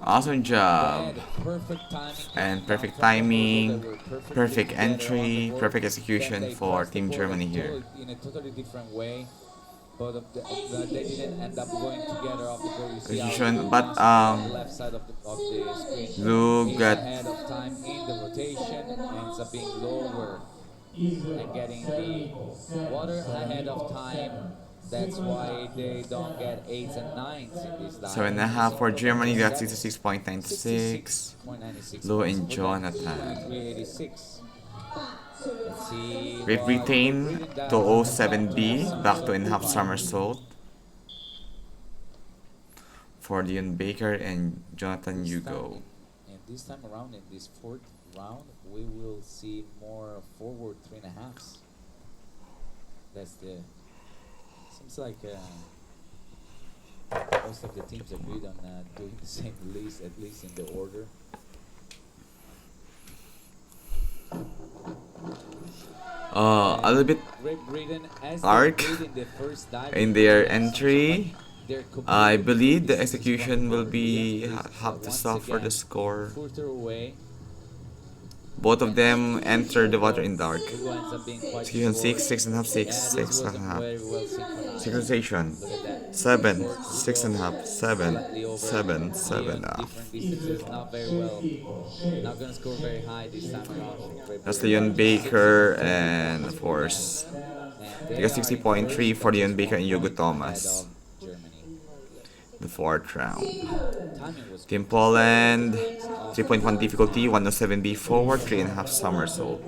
Awesome job.
Perfect timing
And perfect
from the portal. They
timing,
were perfectly
perfect
together on the
entry,
board.
perfect
Then
execution
they
for
crossed the
Team
board
Germany here.
in a totally different way. But they didn't end up going together off the board. You see how
Execution,
Lou
but
Massimo on the left side of the screen.
Lou
He's
got
ahead of time in the rotation, ends up being lower and getting the water ahead of time. That's why they don't get 8s and 9s in this dive.
7.5 for Germany, got
66.96
66.96. Lou
points
and
for them.
Jonathan.
23.86. Let's see
Great
what
Britain
Great Britain
to
does.
07B, back to in half somersault for Leon Baker and Jonathan Hugo.
And this time around, in this fourth round, we will see more forward 3.5s. That's the. Seems like most of the teams agreed on doing the same list, at least in the order.
A little bit
Great Britain, as
arc
they did in the first dive,
in
they
their
did have
entry.
they're
I
completely
believe the
different distances from
execution will
board.
be
Leon is
have to
once
suffer the
again
score.
further away.
Both of them enter the water in dark.
Hugo ends up being quite
Execution
short.
6.5, 6,
Yeah, this
6 and a
wasn't
half.
very well synchronized.
Synchronization
Look at that.
7,
Short
6 and a
Hugo,
half, 7,
slightly over
7, 7
Leon.
and a half.
Different distances, not very well. Not gonna score very high this time around from Great
That's
Britain.
Leon Baker and of course
And
they
they
got
are in
60.3
first,
for
but
Leon
just
Baker
1
and Hugo
point ahead
Thomas.
of Germany.
The fourth round.
Timing was
Team
good.
Poland,
Off
3.1
board
difficulty,
and
107B forward, 3.5 somersault.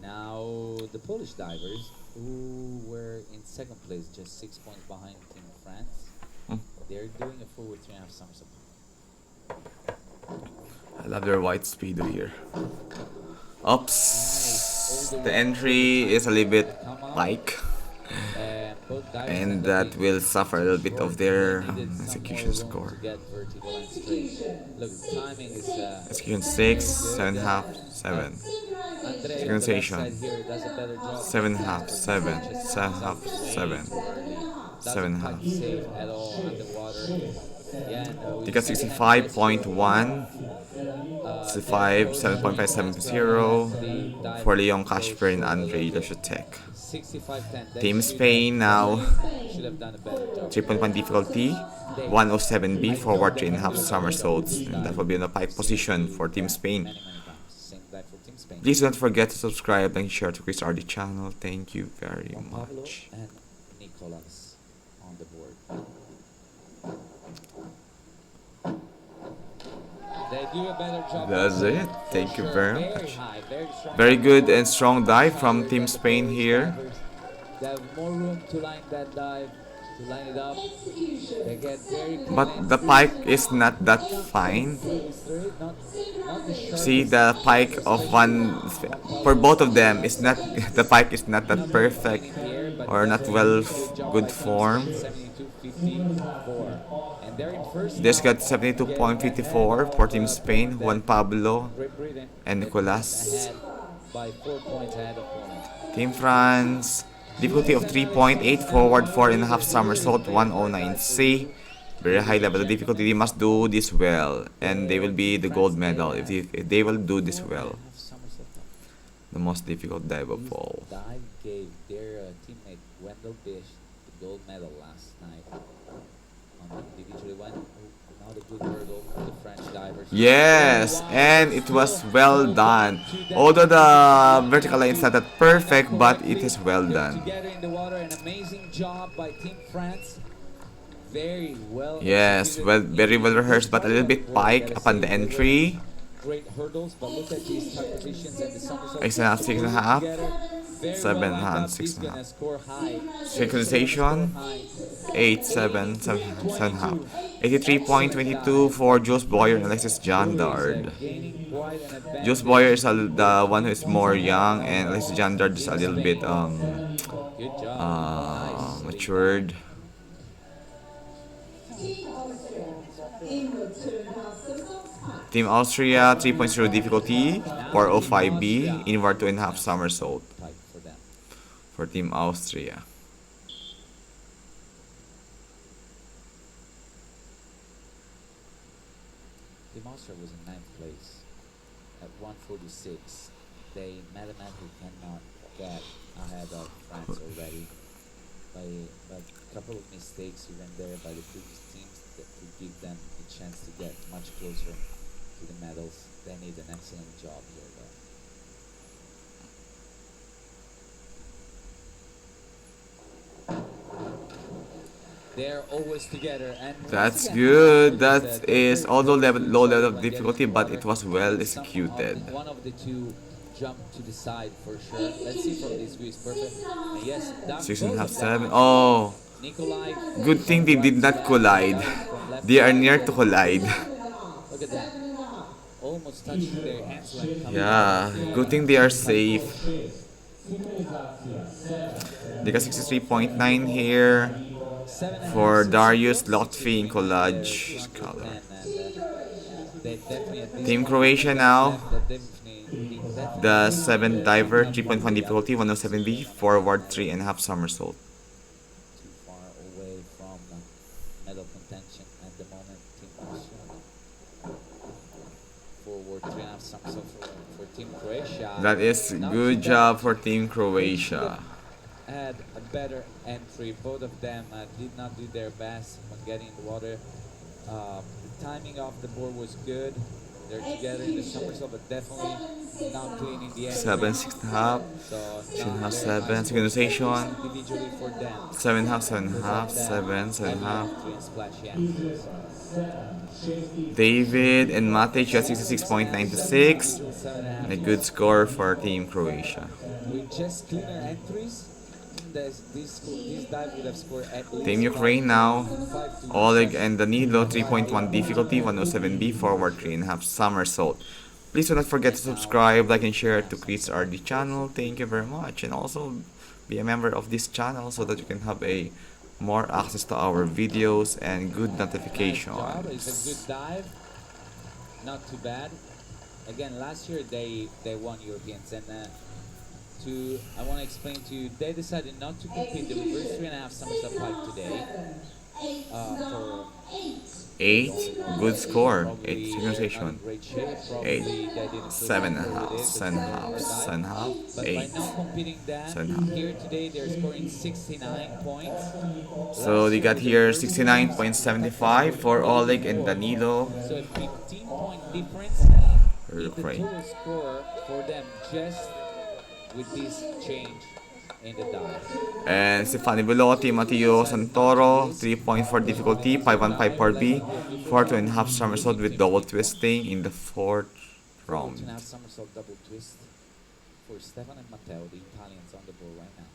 now the Polish divers, who were in second place, just 6 points behind Team France,
Hmm.
they're doing a forward 3.5 somersault.
I love their white speedo here.
Nice.
Oops.
All the
The
way
entry is a little bit
come out.
like,
Both divers
and
end up
that
being
will suffer a little bit
short.
of their
They needed some
execution
more room
score.
to get vertical and straight. Look, the timing is
Execution
very
6,
good.
7.5, 7.
Andre on the left
Synchronization
side here does a better job.
7.5,
But
7,
just comes
7.5,
out way
7,
too early. Doesn't
7.5.
pipe safe at all underwater. Yeah, and
They
with
got
second place for
65.1,
their
65,
host Team
7.570
France, they dive
for Leon
so
Kasper and
short a little
Andre
bit.
Lashotek.
65-10. They
Team
should have
Spain now,
should have done a better job there.
3.1 difficulty,
They,
107B
I told
forward
them
3.5
to do a better job with
somersaults,
this
and that
dive,
will be on the pike
similar
position
to
for Team Spain.
many times. Same dive for Team Spain.
Please don't forget to subscribe and share to Chris RD channel. Thank you very
Juan Pablo
much.
and Nicolas on the board. They do a better job.
That's it.
For
Thank you
sure.
very
Very
much.
high, very strong.
Very
dive.
good and strong dive from
Divers
Team
and the
Spain
Polish
here.
divers, they have more room to line that dive, to line it up. They get very clean
But the
entries.
pike is not that fine.
Pretty straight, not the
See,
sharpest
the pike
pike,
of
especially
for
Juan
both of
Pablo.
them is not, the pike is not that
Not very
perfect
clean in the air, but
or not
definitely
well
good job
good
by Team
form.
Spain, 72-54. And they're in first
This
now,
got
getting ahead
72.54
of
for Team Spain, Juan Pablo
Great Britain,
and
that is
Nicolas.
ahead by 4 points ahead of Poland.
Team France, difficulty of 3.8 forward 4.5 somersault 109C. Very high level of difficulty. They must do this well, and they will be the gold medal if they will do this well. The most difficult dive of all.
Dive gave their teammate Wendell Bish the gold medal last night on the individual one. Not a good hurdle for the French divers.
Yes, and it was well done. Although the vertical line is not that perfect, but it is well done.
Together in the water, an amazing job by Team France. Very well.
Yes, well, very well rehearsed, but a little bit pike upon the entry.
Great hurdles, but look at these tuck positions and the somersault.
6.5, 6.5,
Very
7
well lined
hand,
up. He's gonna
6.5.
score high.
Synchronization, 8, 7, 7, 7.5. 83.22 for Jules Boyer and Alexis Jandard. Jules Boyer is the one who is more young, and Alexis Jandard is a little bit
Good job.
matured. Team Austria 3.0 difficulty, 405B, inward 2.5 somersault for Team Austria.
Team Austria was in 9th place at 146. They mathematically cannot get ahead of France already by a couple of mistakes here and there by the previous teams that could give them a chance to get much closer to the medals. They need an excellent job here though. They're always together, and
That's good. That is although low level of difficulty, but it was well executed.
One of the two jumped to the side for sure. Let's see from this view is perfect. And yes,
6.5, 7. Oh,
Nikolai.
good thing they did not collide. They are near to collide.
Look at that. Almost touching their hands like
Yeah, good thing they are safe. They got 63.9 here for Darius Lotfi in Collage Scholar. Team Croatia now. The 7th diver, 3.1 difficulty, 107B, forward 3.5 somersault.
Too far away from medal contention at the moment. Team Austria. Forward 3.5 somersault for Team Croatia.
That is good job for Team Croatia.
Had a better entry. Both of them did not do their best when getting in the water. The timing of the board was good. They're together in the somersault, but definitely not clean in the end.
7, 6.5,
So
6.5, 7, synchronization.
Individually for them.
7.5, 7.5, 7, 7.5. David and Matic got 66.96. A good score for Team Croatia.
With just cleaner entries, this dive would have scored at least
Team Ukraine now. Oleg and Danilo 3.1 difficulty, 107B, forward 3.5 somersault. Please do not forget to subscribe, like, and share to Chris RD channel. Thank you very much, and also be a member of this channel so that you can have a more access to our videos and good notifications.
It's a good dive, not too bad. Again, last year they won Europeans, and I want to explain to you, they decided not to compete the reverse 3.5 somersault pike today, for
8. Good score. 8
probably they're not in
synchronization.
great shape.
8.
Probably they didn't put in
7 and a
effort
half.
in the
7 and a
start of
half.
the dive.
7 and a half.
But by
8.
not competing that,
7 and a
here
half.
today they're scoring 69 points.
So
Last
they
year
got
was their
here
first championship attack, they
69.75
scored
for Oleg and
84.
Danilo.
So a 15-point difference in the
Ukraine.
total score for them just with this change in the dive.
And Stefano Belotti, Matteo
Besides not to
Santoro,
risk
3 point for
in the
difficulty, 5
winter
on 5
dive,
for
let's
B,
do a before
4
and
2.5
after
somersault with
team
double
info.
twisting in the 4th
Forward to
round.
now somersault double twist for Stefan and Matteo, the Italians on the board right now.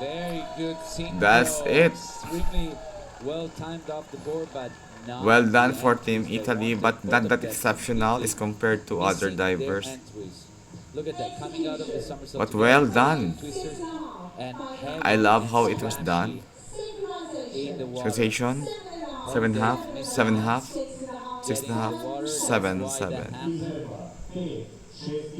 Very good synchro.
That's it.
Extremely well timed off the board, but not
Well done
the
for Team
entries they
Italy,
wanted.
but
Both
not
of
that
them
exceptional
completely
as compared to other
missing their
divers.
entries. Look at that, coming out of the somersault
But
together
well
for the two
done.
twisters and
I
heavy
love
and
how it was done.
splashy in the water.
Sensation,
Both of
7
them
half,
missing
7 half,
hands
6
getting
and a
in
half,
the water. That's
7
why that
7.
happened.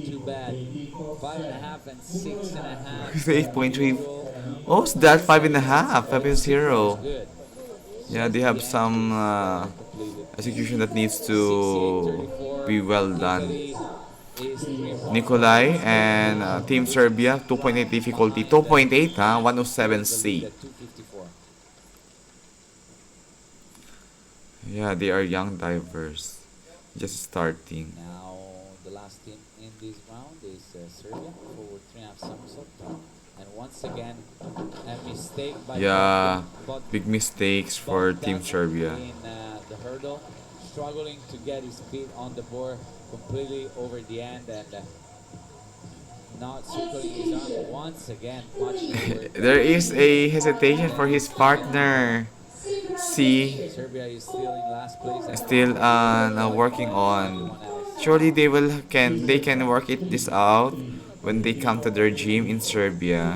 Too bad. 5.5 and 6.5
It's
for
8.3.
individual.
Oh, it's that 5.5,
But synchro is
5.0.
good.
Yeah, they
Just
have
the
some
entries are completely missing.
execution that needs to
68-34.
be well done.
Italy is 3 points
Nikolai
behind.
and Team Serbia, 2.8 difficulty.
Behind
2.8, huh?
who is the lead
107C.
at 254.
Yeah, they are young divers. Just starting.
Now the last team in this round is Serbia, forward 3.5 somersault. And once again, a mistake by
Yeah,
Bot
big mistakes for Team
Bogdan
Serbia.
in the hurdle, struggling to get his feet on the board completely over the end and not circling his arm once again, much lower.
There is a hesitation for his partner. See,
Serbia is still in last place and
still working on.
everyone else.
Surely they can work it this out when they come to their gym in Serbia.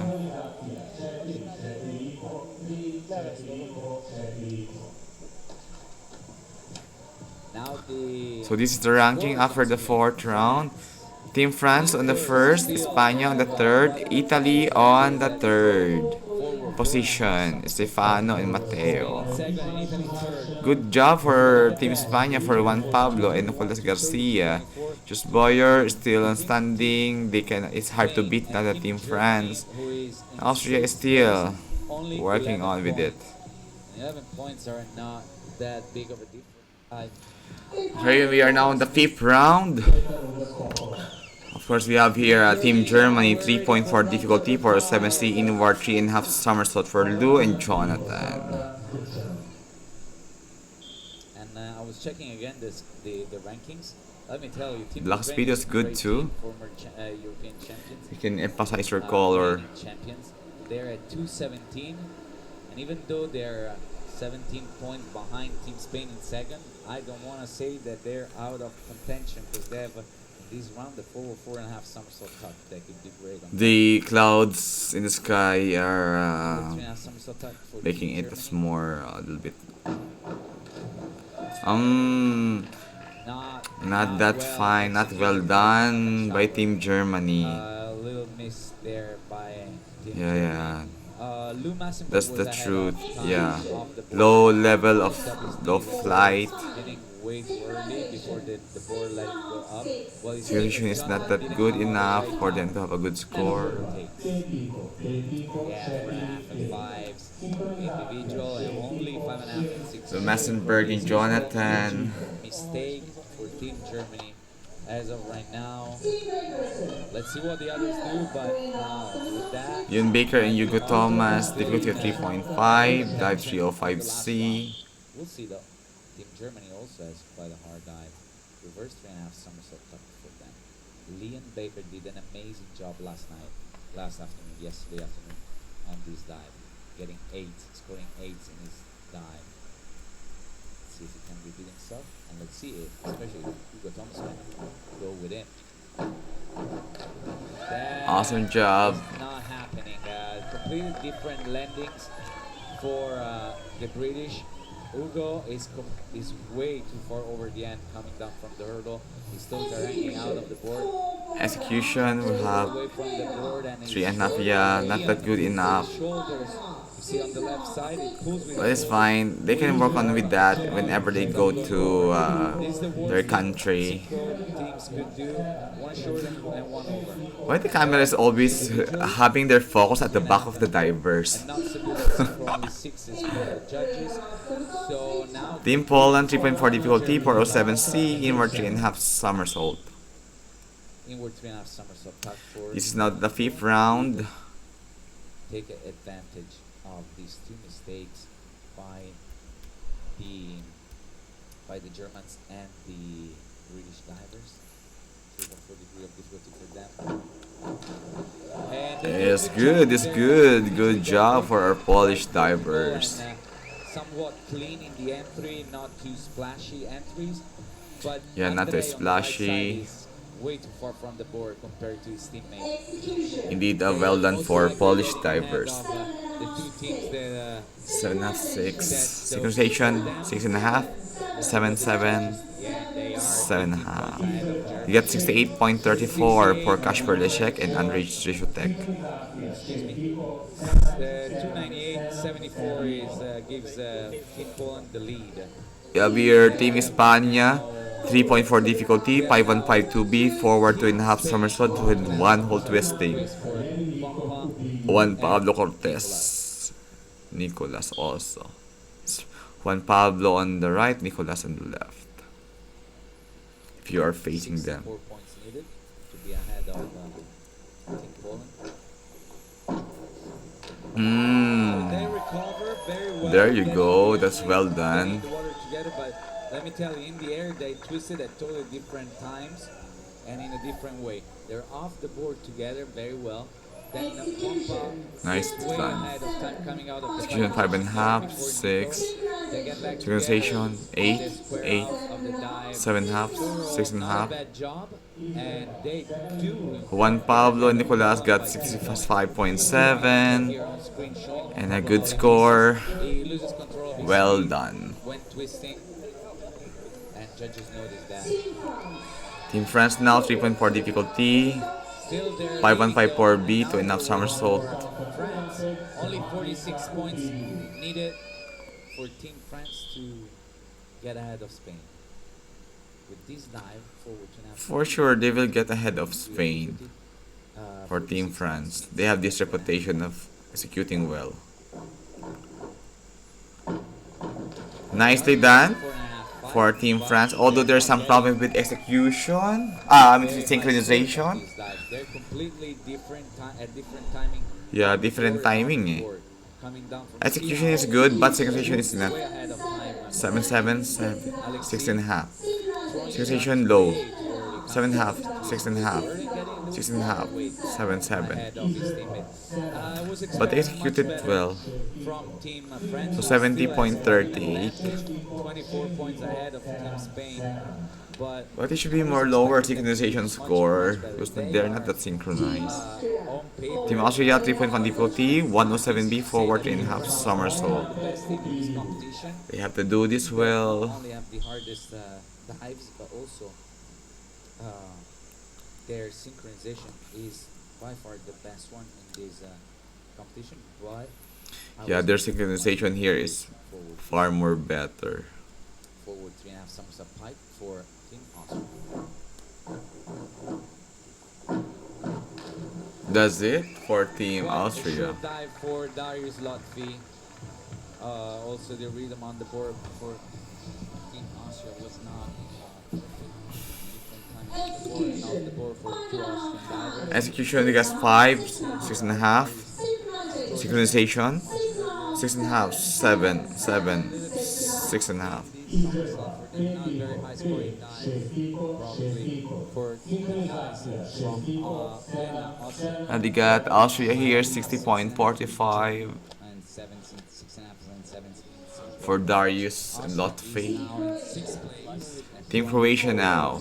Now the
So this is the ranking
scores
after
on
the
screen.
4th round.
France
Team France on the
is
first,
still
España on the
number
third,
one.
Italy
Serbia
on
is
the
at
third
forward 4.5
position,
somersault.
Stefano and
Spain in
Matteo.
second and Italy third.
Good job for Team España for Juan Pablo and Nicolas Garcia.
Fourth.
Just Boyer still on standing. They can. It's hard to
Spain
beat
and
now the
Team
Team
Germany,
France.
who is in
Austria is
sixth place,
still
only
working
11
on with it.
points. And 11 points are not that big of a difference.
Here we are now in the 5th round. Of course, we have here Team Germany 3.4 difficulty for 7C inward 3.5 somersault for Lou and Jonathan.
And I was checking again the rankings. Let me tell you, Team
Black
Ukraine
speed is
a
good
great
too.
team, former European champions.
You can emphasize your color.
reigning champions. They're at 217, and even though they're 17 points behind Team Spain in second, I don't want to say that they're out of contention because they have this round the 4.5 somersault tuck. They could do great on
The clouds in the sky are
4.5 somersault tuck for
making
Team
it
Germany.
more a little bit not that
well
fine, not well
executed for
done by
Shower.
Team Germany.
A little miss there by Team
Yeah,
Germany.
yeah.
Lou Massenberg
That's
was
the
ahead
truth.
of time
Yeah.
off the board.
Low level of
Picked up his
low
knee, that's why
flight.
he was spinning way too early before the board let him go up. Well, his
Situation
teammate
is not
Jonathan
that
didn't
good
come out
enough
at the
for
right
them
time
to have a good
and
score.
overtakes. Yeah, 4.5 and 5s individual and only 5.5 and 6.
So Massenberg and Jonathan.
Mistake for Team Germany as of right now. Let's see what the others do, but with that,
Yun Baker and Hugo Thomas,
hopefully,
difficulty of 3.5, dive
contention in the last
305C.
round. We'll see though. Team Germany also has quite a hard dive. Reverse 3.5 somersault tuck for them. Leon Baker did an amazing job yesterday afternoon on this dive, getting 8, scoring 8s in his dive. Let's see if he can repeat himself, and let's see if, especially if Hugo Thomas can go with him.
Awesome job.
It's not happening. Completely different landings for the British. Ugo is way too far over the end, coming down from the hurdle. His toes are hanging out of the board.
Execution, we
Pulled
have
away from the board, and
three
his
and a half.
shoulder
Yeah, not
knee
that good
to the
enough.
shoulders. You see on the left side, it pulls with
But
the
it's
shoulders.
fine. They can
Way
work
too
on
hard
with
on his
that
shoulder.
whenever they go
So
to
this is the
their
worst thing
country.
synchro teams could do. One short and one over.
Why the camera is always
Individually,
having their focus at the
we're gonna
back of
have
the
a
divers?
not so good at synchro, only sixes for the judges. So now
Team Poland 3.4 difficulty 407C inward 3.5 somersault.
inward 3.5 somersault tuck forward.
This is now the fifth round.
Take advantage of these two mistakes by the Germans and the British divers. 3.4 degree of difficulty for them. And
It's good, it's good. Good job for our Polish divers.
And, somewhat clean in the entry, not too splashy entries. But
Yeah, not too
Andre on the right
splashy.
side is way too far from the board compared to his teammate.
Indeed, well done
Also,
for
like
Polish
getting ahead
divers.
of, the two teams that
7.5, 6.
that those
Synchronization,
for them.
6.5. 7.7.
Yeah, they are
7.5.
13 points ahead of
You get
Germany.
68.34 for Kasper Leszek and Andrzej Strzysztek.
Excuse me. The 298.74 gives Team Poland the lead.
Yeah, your Team España 3.4 difficulty 5152B forward 2.5 somersault with one whole twisting.
Twist for Pampa
Juan
and
Pablo Cortez. Nicolas also. Juan Pablo on the right, Nicolas on the left. If you are facing them.
64 points needed to be ahead of Team Poland. They recover very well.
There you
Getting
go,
the
that's well
getting
done.
the water together, but let me tell you, in the air they twisted at totally different times and in a different way. They're off the board together very well. Then Pampa
Nice
is way
fun.
ahead of time coming out of the
Execution 5.5, 6.
They get back
Synchronization
together,
8,
they square
8,
out of the dive.
7.5,
Thorough,
6.5.
not a bad job, and they do.
Juan Pablo and Nicolas got 65.7
Here on screen showing
and a good score.
he loses control of his
Well
feet
done.
when twisting, and judges notice that.
Team France now 3.4 difficulty
Still there.
5154B to enough somersault.
France, only 46 points needed for Team France to get ahead of Spain. With this dive forward to now.
For sure, they will get ahead of Spain. For Team
46
France,
points.
they have this reputation of executing well. Nicely done for Team France. Although there's some problem with execution, synchronization.
They're completely different at different timing.
Yeah, different timing.
Coming down from
Execution is good, but synchronization is not.
way ahead of time.
7.7, 6.5. Synchronization low. 7.5, 6.5, 6.5, 7.7.
Ahead of his teammates. I was
But they
expecting much
executed
better
well.
from Team France.
So
who still has
70.38.
24 points ahead of Team Spain.
But it should be more lower synchronization score because they're not that synchronized.
On paper,
Team Austria 3.1 difficulty 107B forward 3.5 somersault.
the best team in this competition.
They have to do this
Not
well.
only have the hardest dives, but also their synchronization is by far the best one in this competition. But I
Yeah,
was
their
expecting
synchronization here is
forward,
far more better.
forward 3.5 somersault pike for Team Austria.
That's it for Team
Quite a
Austria.
short dive for Darius Lotfi. Also, the rhythm on the board for Team Austria was not different timing on the board for two Austrian divers.
Execution, they got 5, 6.5. Synchronization 6.5, 7, 7, 6.5.
Not very high scoring dive, probably for the guys from Austria.
And they got Austria here 60.45
And 6.5 and 17.
for Darius and
Austria
Lotfi.
is now in sixth place.
Team Croatia now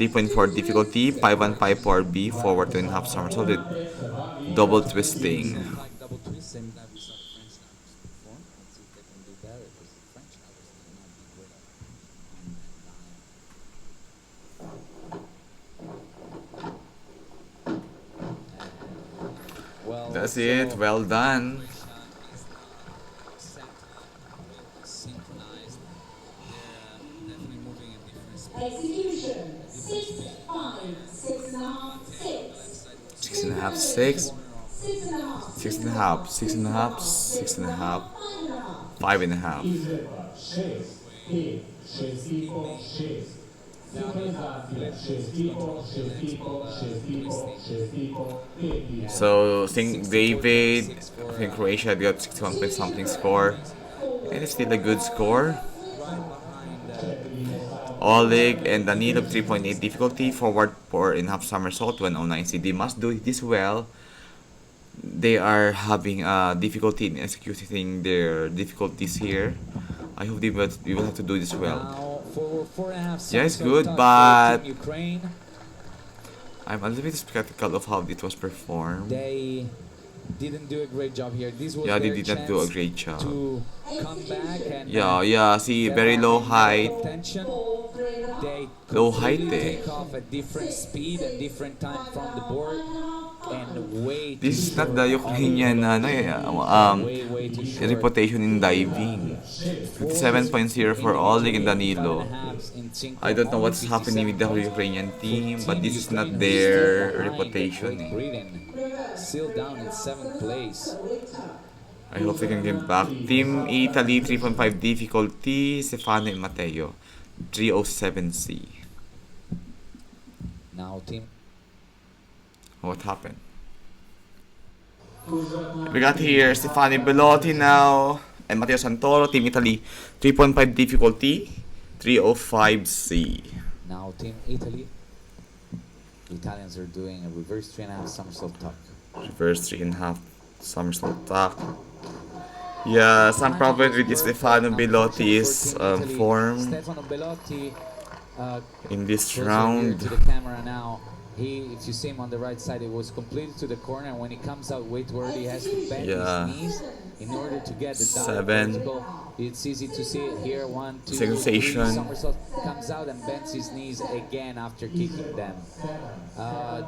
3.4 difficulty 5154B forward 2.5 somersault with double twisting.
Like double twist, same dive we saw the French divers perform. Let's see if they can do better.
That's it.
So
Well done.
preparation is now set, well synchronized. They're definitely moving at different speed.
Execution.
A different
6,
speed.
5,
And
6 and a half,
Mateo on the
6.
left side will
Six
take
and a
Team
half,
the
six.
preparation.
corner of
6 and a half,
6
6
and a
and a
half,
half,
6
6
and a
and a
half,
half,
6
6
and
and
a
a
half,
half, 5 and a half.
5 and a half.
I треба 6, пів, 6 піко, 6. Синхронізація. 6 піко, 6 піко, 6 піко, 6 піко, 5 піко.
So, David, I think Croatia got 61 point something score. And it's still a good score.
right behind
Oleg and Danilo 3.8 difficulty, forward 4 in half somersault, 109 C. They must do this well. They are having difficulty in executing their difficulties here. I hope they will have to do this well.
now for 4.5
Yeah, it's
somersault
good,
tuck
but
for Team Ukraine.
I'm a little bit skeptical of how it was performed.
They didn't do a great job here. This was
Yeah, they
their
did not do a
chance
great job.
to come back and
Yeah, see,
get
very
back
low
in
height.
contention. They
Low
completely
height, eh.
take off at different speed and different time from the board and way too
This is not
short
the
on
Ukrainian
way too short.
reputation in diving. 57.0 for Oleg and Danilo. I don't know what's happening with the Ukrainian team, but this is not their reputation.
Still down in 7th place.
I hope they can get back. Team Italy 3.5 difficulty, Stefano and Matteo 307C.
Now team
What happened? We got here Stefano Belotti now and Matteo Santoro, Team Italy 3.5 difficulty, 305C.
Now Team Italy. The Italians are doing a reverse 3.5 somersault tuck.
Reverse 3.5 somersault tuck. Yeah, some problem with this Stefano Belotti's form
Stefano Belotti
in this
closer here
round.
to the camera now. If you see him on the right side, it was completely to the corner. When he comes out way too early, he has to bend
Yeah.
his knees in order to get the dive
7.
vertical. It's easy to see it here. 1, 2,
Sensation.
3 somersault, comes out and bends his knees again after kicking them.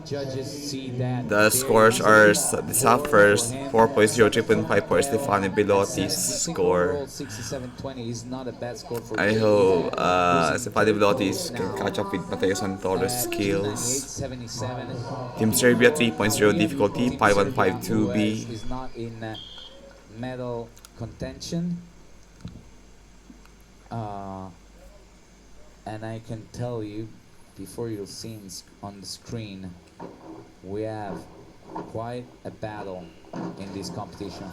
Judges see that.
The scores are the suffers 4.0, 3.5 for Stefano Belotti's score.
67-20 is not a bad score for
I
Team
hope
Italy.
Stefano Belotti can
Now
catch up with Matteo Santoro's
at
skills.
298.77.
Team Serbia 3.0 difficulty,
Team
5152B.
Serbia, is not in medal contention. And I can tell you, before you'll see on the screen, we have quite a battle in this competition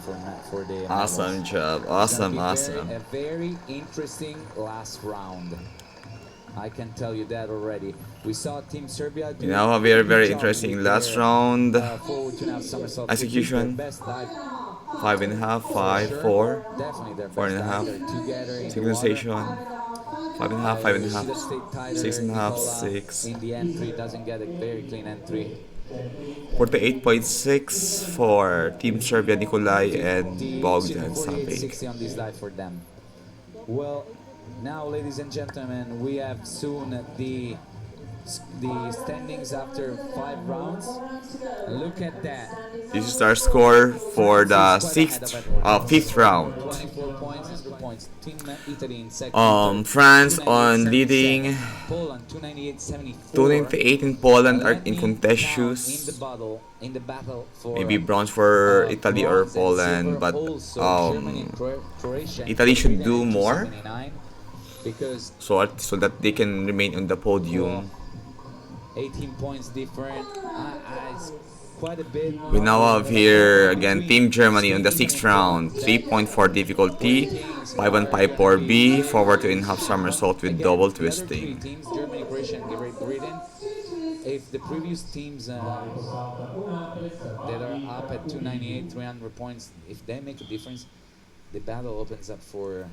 for the medals.
Awesome job.
It's gonna
Awesome,
be
awesome.
a very interesting last round. I can tell you that already. We saw Team Serbia do
Now a very,
a good
very
job
interesting
with
last
their,
round.
forward 2.5 somersault.
Execution.
Their best dive
5.5,
for
5,
sure.
4.
Definitely their
4.5.
best dive. They're together in the
Synchronization.
water.
5.5,
Should have
5.5.
stayed tighter.
6.5,
Nicola
6.
in the entry doesn't get a very clean entry.
48.6 for Team Serbia, Nikolai and
50,
Bogdan
48,
Savic.
60 on this dive for them. Well, now, ladies and gentlemen, we have soon the standings after 5 rounds. Look at that.
This is our score for the fifth round.
24 points is good points. Team Italy in second.
France on leading.
Poland 298.74.
298 in Poland are
Let
in
me
contentious.
now in the battle for
Maybe bronze for Italy or
bronze and
Poland,
silver
but
also Germany and Croatia and
Italy should
Sweden
do
at
more.
279, because
so that they can remain on the podium.
18 points different. It's quite a bit.
We now have here again Team Germany on the 6th round. 3.4 difficulty, 5154B, forward to in-half somersault with double
The other three
twisting.
teams, Germany, Croatia, and Great Britain. If the previous teams that are up at 298, 300 points, if they make a difference, the battle opens up for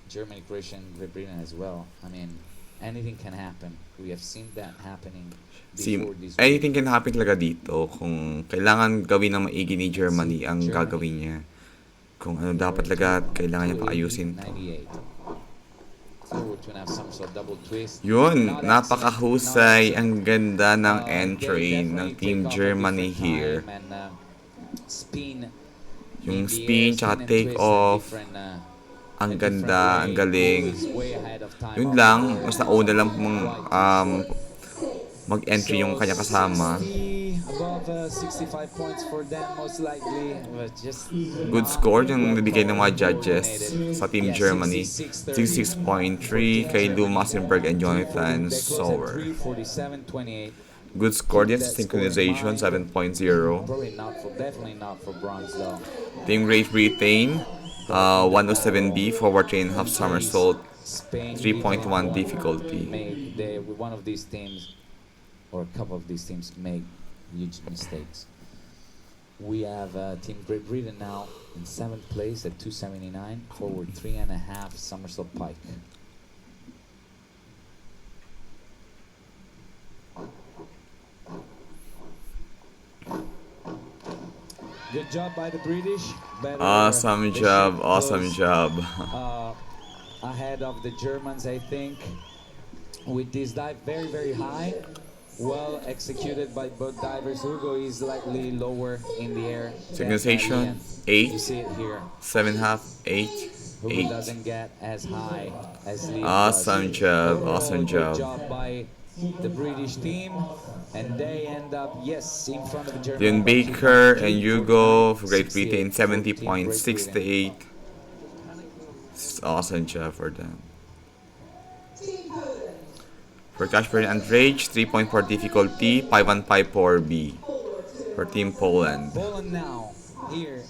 Germany, Croatia, and Great Britain as well. I mean, anything can happen. We have seen that happening before this week.
Anything can happen talaga dito. Kung kailangan gawin ng maigi ni Germany ang gagawin niya. Kung ano dapat talaga kailangan niya paayusin to.
98. Forward 2.5 somersault double twist.
Yun,
Not
napakahusay.
excellent.
Ang ganda ng
They
entry
definitely
ng Team
take off at
Germany
different
here.
time, and spin.
Yung
in the
spin,
air,
tsaka
spin and
take
twist and
off.
different,
Ang
a different
ganda, ang
way,
galing.
always way ahead of time
Yun
of the
lang,
board.
mas nauna lang mong
Quite too short.
mag-entry yung
So
kanya kasama.
60 above 65 points for them most likely, but just
Good
not
score yung
well
nabigay ng mga judges
coordinated.
sa Team
Yeah,
Germany.
66-30 for
66.3
Team
kay Lou
Germany.
Massenberg and
340,
Jonathan
they close at
Sauer.
347-28.
Good score
Keep
din sa
that score in
synchronization,
mind.
7.0.
Probably not for, definitely not for bronze though.
Team Great Britain, 107B forward 3.5 somersault,
Spain,
3.1
Italy,
difficulty.
one of these teams, or a couple of these teams, make huge mistakes. We have Team Great Britain now in 7th place at 279, forward 3.5 somersault pike. Good job by the British.
Awesome job, awesome job.
Ahead of the Germans, I think. With this dive very, very high. Well executed by both divers. Hugo is slightly lower in the air.
Synchronization, 8,
You see it here.
7.5, 8,
Hugo
8.
doesn't get as high as Liam
Awesome
does.
job,
Overall,
awesome
good
job.
job by the British team. And they end up, yes, in front of Germany.
Then Baker and Hugo for Great Britain, 70.68. Awesome job for them. For Kasper and Rage, 3.4 difficulty, 515 4B. For Team Poland.
Poland now, here,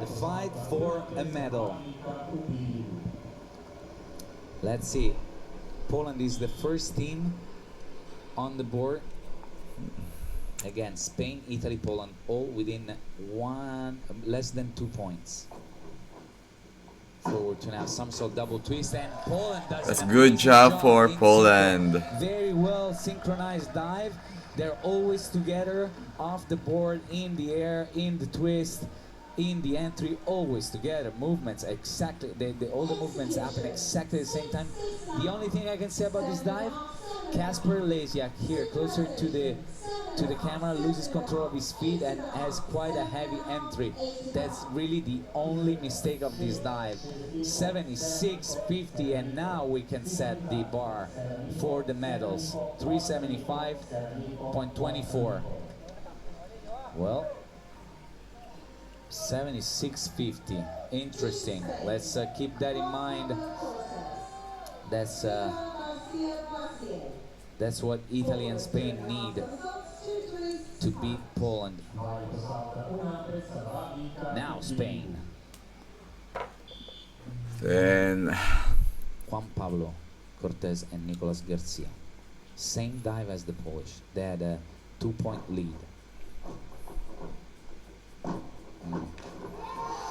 the fight for a medal. Let's see. Poland is the first team on the board. Again, Spain, Italy, Poland, all within less than 2 points. Forward to now, somersault double twist, and Poland does
That's
an
good
amazing
job for
in
Poland.
synchro. Very well synchronized dive. They're always together, off the board, in the air, in the twist, in the entry, always together. Movements exactly, all the movements happen exactly at the same time. The only thing I can say about this dive, Kasper Lesiak here, closer to the camera, loses control of his feet and has quite a heavy entry. That's really the only mistake of this dive. 76.50, and now we can set the bar for the medals. 375.24. Well, 76.50. Interesting. Let's keep that in mind. That's what Italy and Spain need to beat Poland. Now Spain.
Then
Juan Pablo Cortez and Nicolas Garcia. Same dive as the Polish. They had a 2-point lead.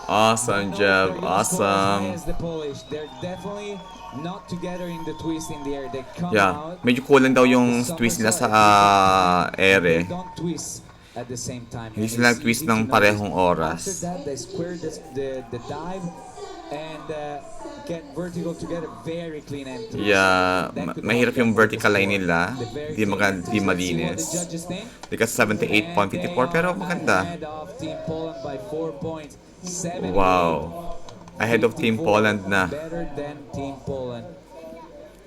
awesome job, awesome.
As the Polish, they're definitely not together in the twist in the air. They come
Yeah,
out.
medyo kulang daw yung twist nila sa ere.
They don't twist at the same time.
Hindi
And
sila
it's
twist
easy to
ng
notice.
parehong
After
oras.
that, they square the dive and get vertical together. Very clean entry.
Yeah,
That could
mahirap
help
yung
them with
vertical
the
line
score.
nila.
The very
Di
clean
maganda, di
entries. Let's see what
malinis.
the judges think.
Because 78.54 pero maganda.
Ahead of Team Poland by 4 points. 78.
Wow. Ahead of Team
54.
Poland na.
Better than Team Poland.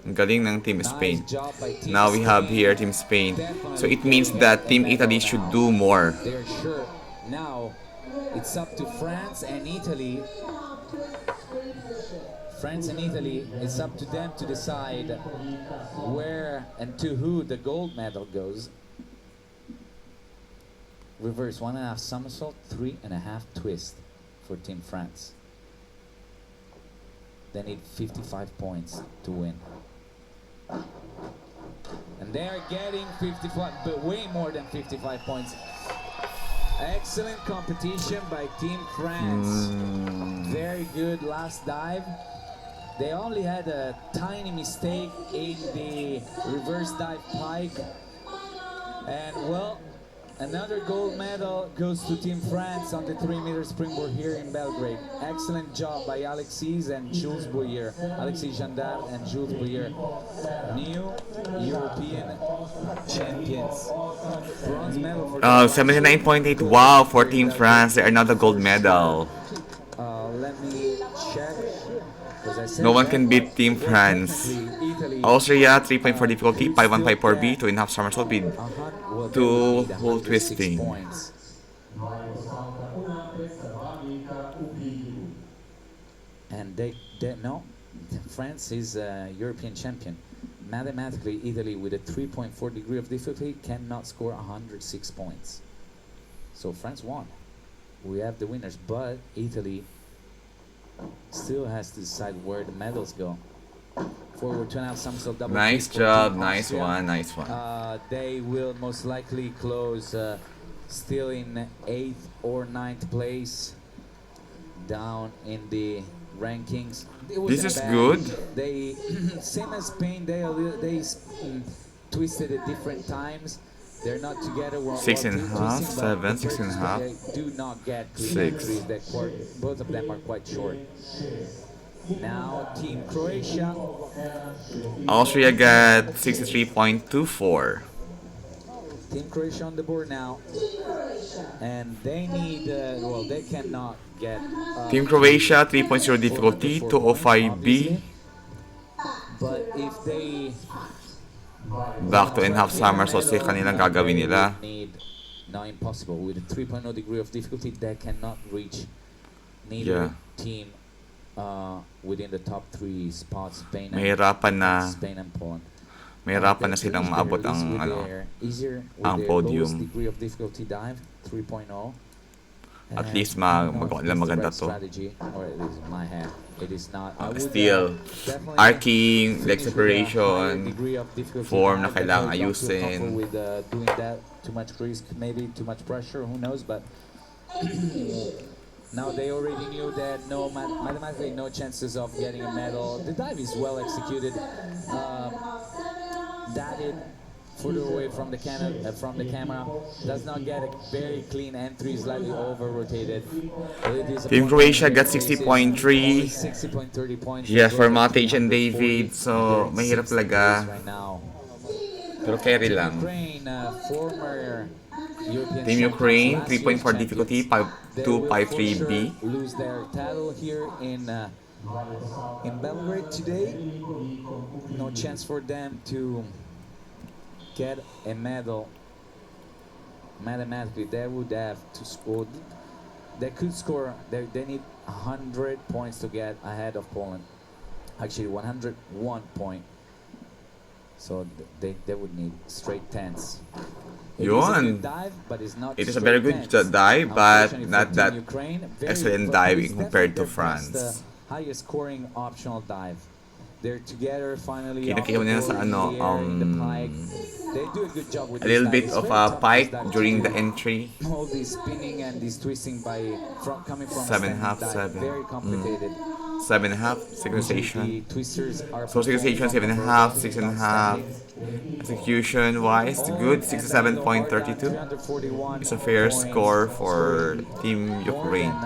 Ang galing ng Team Spain.
Nice job by Team
Now we have
Spain.
here Team Spain.
Definitely
So it means
getting
that
a
Team
medal
Italy
now.
should do more.
They're sure. Now it's up to France and Italy. France and Italy, it's up to them to decide where and to who the gold medal goes. Reverse 1.5 somersault, 3.5 twist for Team France. They need 55 points to win. And they are getting 55, but way more than 55 points. Excellent competition by Team France. Very good last dive. They only had a tiny mistake in the reverse dive pike. And well, another gold medal goes to Team France on the 3-meter springboard here in Belgrade. Excellent job by Alexis and Jules Boyer. Alexis Gendard and Jules Boyer. New European champions. Bronze medal for the
79.8. Wow, for Team France. They are not the gold medal.
Let me check.
No one can beat Team France. Austria, 3.4 difficulty, 5154B, 2.5 somersault with 2 whole twisting.
Points. And they no, France is a European champion. Mathematically, Italy with a 3.4 degree of difficulty cannot score 106 points. So France won. We have the winners, but Italy still has to decide where the medals go. Forward 2.5 somersault double.
Nice job, nice one, nice one.
They will most likely close still in 8th or 9th place down in the rankings.
This is good.
They same as Spain. They twisted at different times. They're not together.
6.5, 7, 6.5.
They do not get clean
6.
entries. Both of them are quite short. Now Team Croatia.
Austria got 63.24.
Team Croatia on the board now, and they need. Well, they cannot get.
Team Croatia, 3.0 difficulty, 205B.
But if they
Back to in-half somersault sa kanilang gagawin nila.
No, impossible. With a 3.0 degree of difficulty, they cannot reach neither team within the top 3 spots. Spain and Poland.
Mahirapan na silang maabot ang ang podium.
Degree of difficulty dive 3.0.
At least magawa nila maganda to.
Or at least in my head, it is not.
Still, arcing, leg separation, form na kailangan ayusin.
With doing that, too much risk, maybe too much pressure, who knows, but now they already knew that mathematically no chances of getting a medal. The dive is well executed. That further away from the camera, does not get a very clean entry, slightly over rotated.
Team Croatia got 60.3.
60.30 points.
Yeah, for Matic and David, so mahirap talaga. Pero carry lang. Team Ukraine, 3.4 difficulty, 253B.
Lose their title here in Belgrade today. No chance for them to get a medal. Mathematically, they would have to score. They could score. They need 100 points to get ahead of Poland. Actually, 101 point. So they would need straight 10s.
Yun. It is a very good dive, but not that excellent diving compared to France.
Highest scoring optional dive. They're together finally.
Kinakita mo nila sa
they do a good job with
a little bit of a pike during the entry.
All this spinning and this twisting coming from
7.5, 7.
Very complicated.
7.5 synchronization. So synchronization 7.5, 6.5. Execution wise, good. 67.32. It's a fair score for Team Ukraine.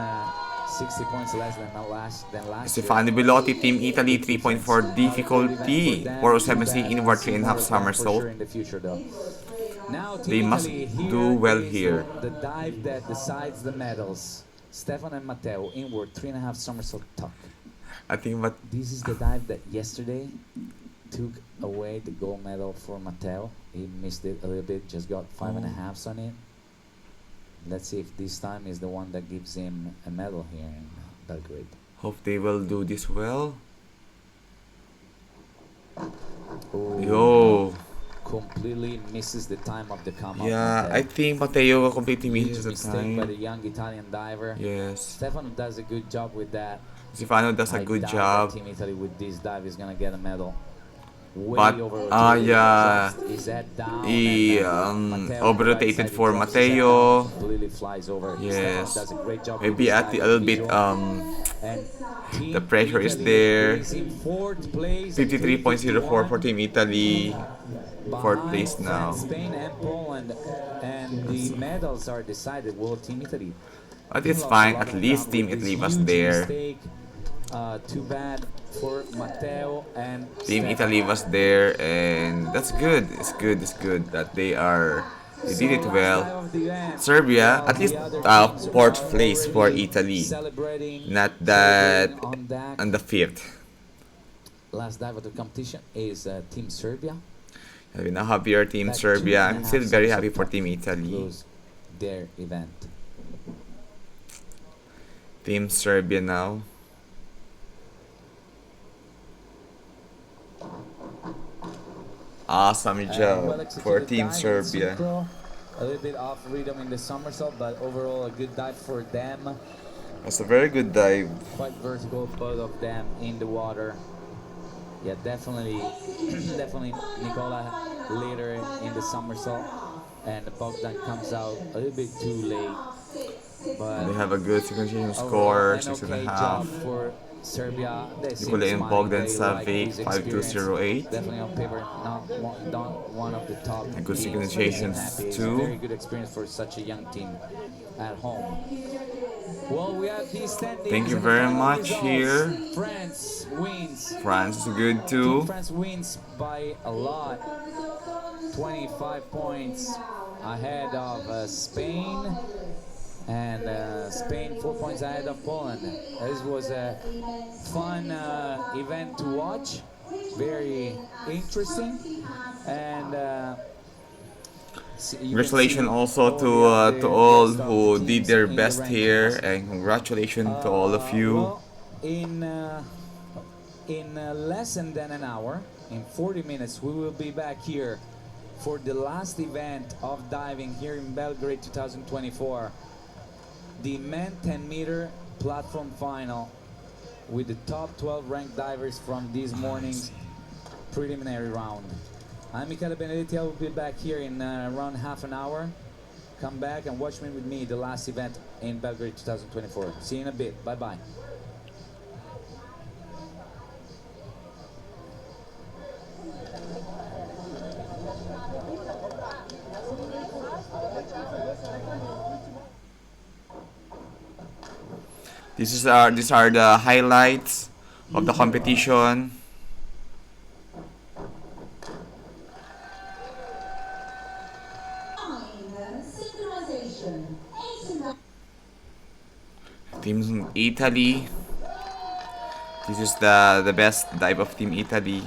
60 points less than last
Stefano Belotti, Team Italy, 3.4 difficulty, 407C inward 3.5 somersault.
Now,
they must do well here.
The dive that decides the medals. Stefano and Matteo inward 3.5 somersault tuck.
I think
this is the dive that yesterday took away the gold medal for Matteo. He missed it a little bit, just got 5.5s on it. Let's see if this time is the one that gives him a medal here in Belgrade.
Hope they will do this well.
Ooh,
yo!
Completely misses the time of the come up.
Yeah, I think Matteo completely misses the
mistake by
time.
the young Italian diver.
Yes.
Stefano does a good job with that.
Stefano does a good job.
Team Italy with this dive is gonna get a medal.
But yeah, he over-rotated for Matteo. Yes, maybe at the, a little bit the pressure is there. 53.04 for Team Italy, 4th place now.
Spain and Poland, and the medals are decided. Well, Team Italy.
But it's fine. At least Team Italy was there.
Too bad for Matteo and
Team Italy
Stefano.
was there, and that's good. It's good. It's good that they
So
did it
last
well.
dive of the event,
Serbia,
while
at least
the other teams
fourth
are
place for
already
Italy,
celebrating,
not that
celebrating on deck.
on the fifth.
Last dive of the competition is Team Serbia.
We now have here Team
Back
Serbia. I'm
2.5
still very happy
somersault
for
left
Team
to
Italy.
close their event.
Team Serbia now. Awesome
Well
job for
executed
Team
dive in
Serbia.
Synchro. A little bit off rhythm in the somersault, but overall a good dive for them.
That's a very good dive.
Quite vertical, both of them in the water. Yeah, definitely, definitely Nicola later in the somersault, and Bogdan comes out a little bit too late. But
They have a good synchronization
overall,
score,
an
six and a
okay
half.
job for Serbia. They seem
Nikolay and
smiling.
Bogdan
They like
Savic,
this experience.
5208.
Definitely on paper, not one of the top
A good
teams, but they seem
synchronizations
happy. It's a
too.
very good experience for such a young team at home. Well, we have these
Thank
standings
you
and the
very
final
much
results.
here.
France wins.
France is good
Team
too.
France wins by a lot. 25 points ahead of Spain, and Spain 4 points ahead of Poland. This was a fun event to watch, very interesting, and you can
Congratulations
see
also
all the
to
other
all
rest of the
who did
teams
their
in the
best here,
rankings.
and congratulations to all of you.
Well, in less than an hour, in 40 minutes, we will be back here for the last event of diving here in Belgrade 2024, the men 10-meter platform final with the top 12 ranked divers from this morning's preliminary round. I'm Michele Benedetti. I will be back here in around half an hour. Come back and watch me with me the last event in Belgrade 2024. See you in a bit. Bye bye.
These are the highlights of the competition. Team Italy. This is the best dive of Team Italy.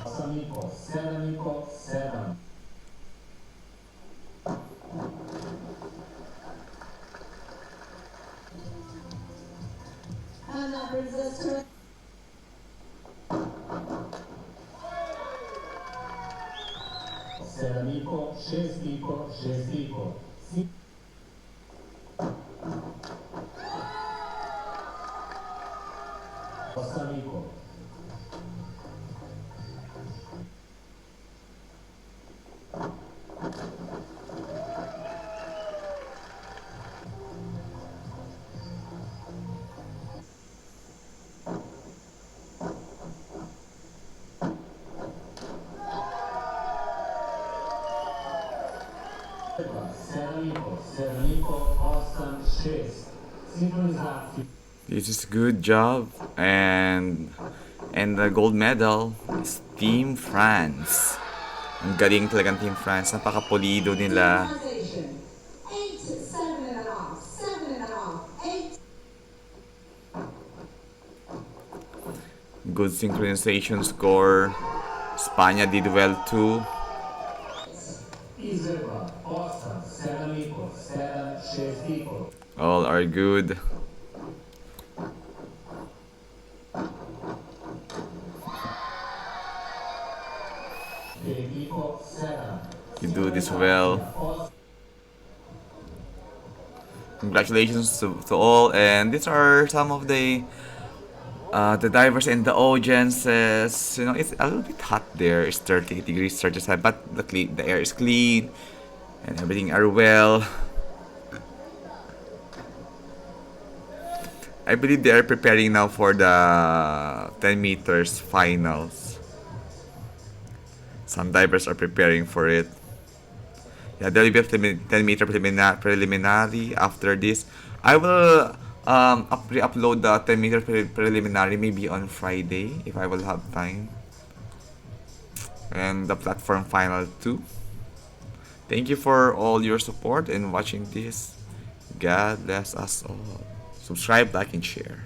Amico, 7.
And that brings us to
Seramico, Shestico. Amico. Seramico, Austin, Chase. Synchronizati.
This is good job, and the gold medal is Team France. Ang galing talagang Team France. Napaka-pulido nila.
synchronization. 8, 7.5, 7.5, 8.
Good synchronization score. Spanya did well too.
Iserva, Austin, Seramico, 7, Shestico.
All are good.
Federico, 7.
You do this well. Congratulations to all, and these are some of the divers and the audiences. You know, it's a little bit hot there. It's 30 degrees, 37, but the air is clean and everything are well. I believe they are preparing now for the 10 meters finals. Some divers are preparing for it. Yeah, there will be a 10 meter preliminary after this. I will re-upload the 10-meter preliminary maybe on Friday if I will have time. And the platform final too. Thank you for all your support and watching this. God bless us all. Subscribe, like, and share.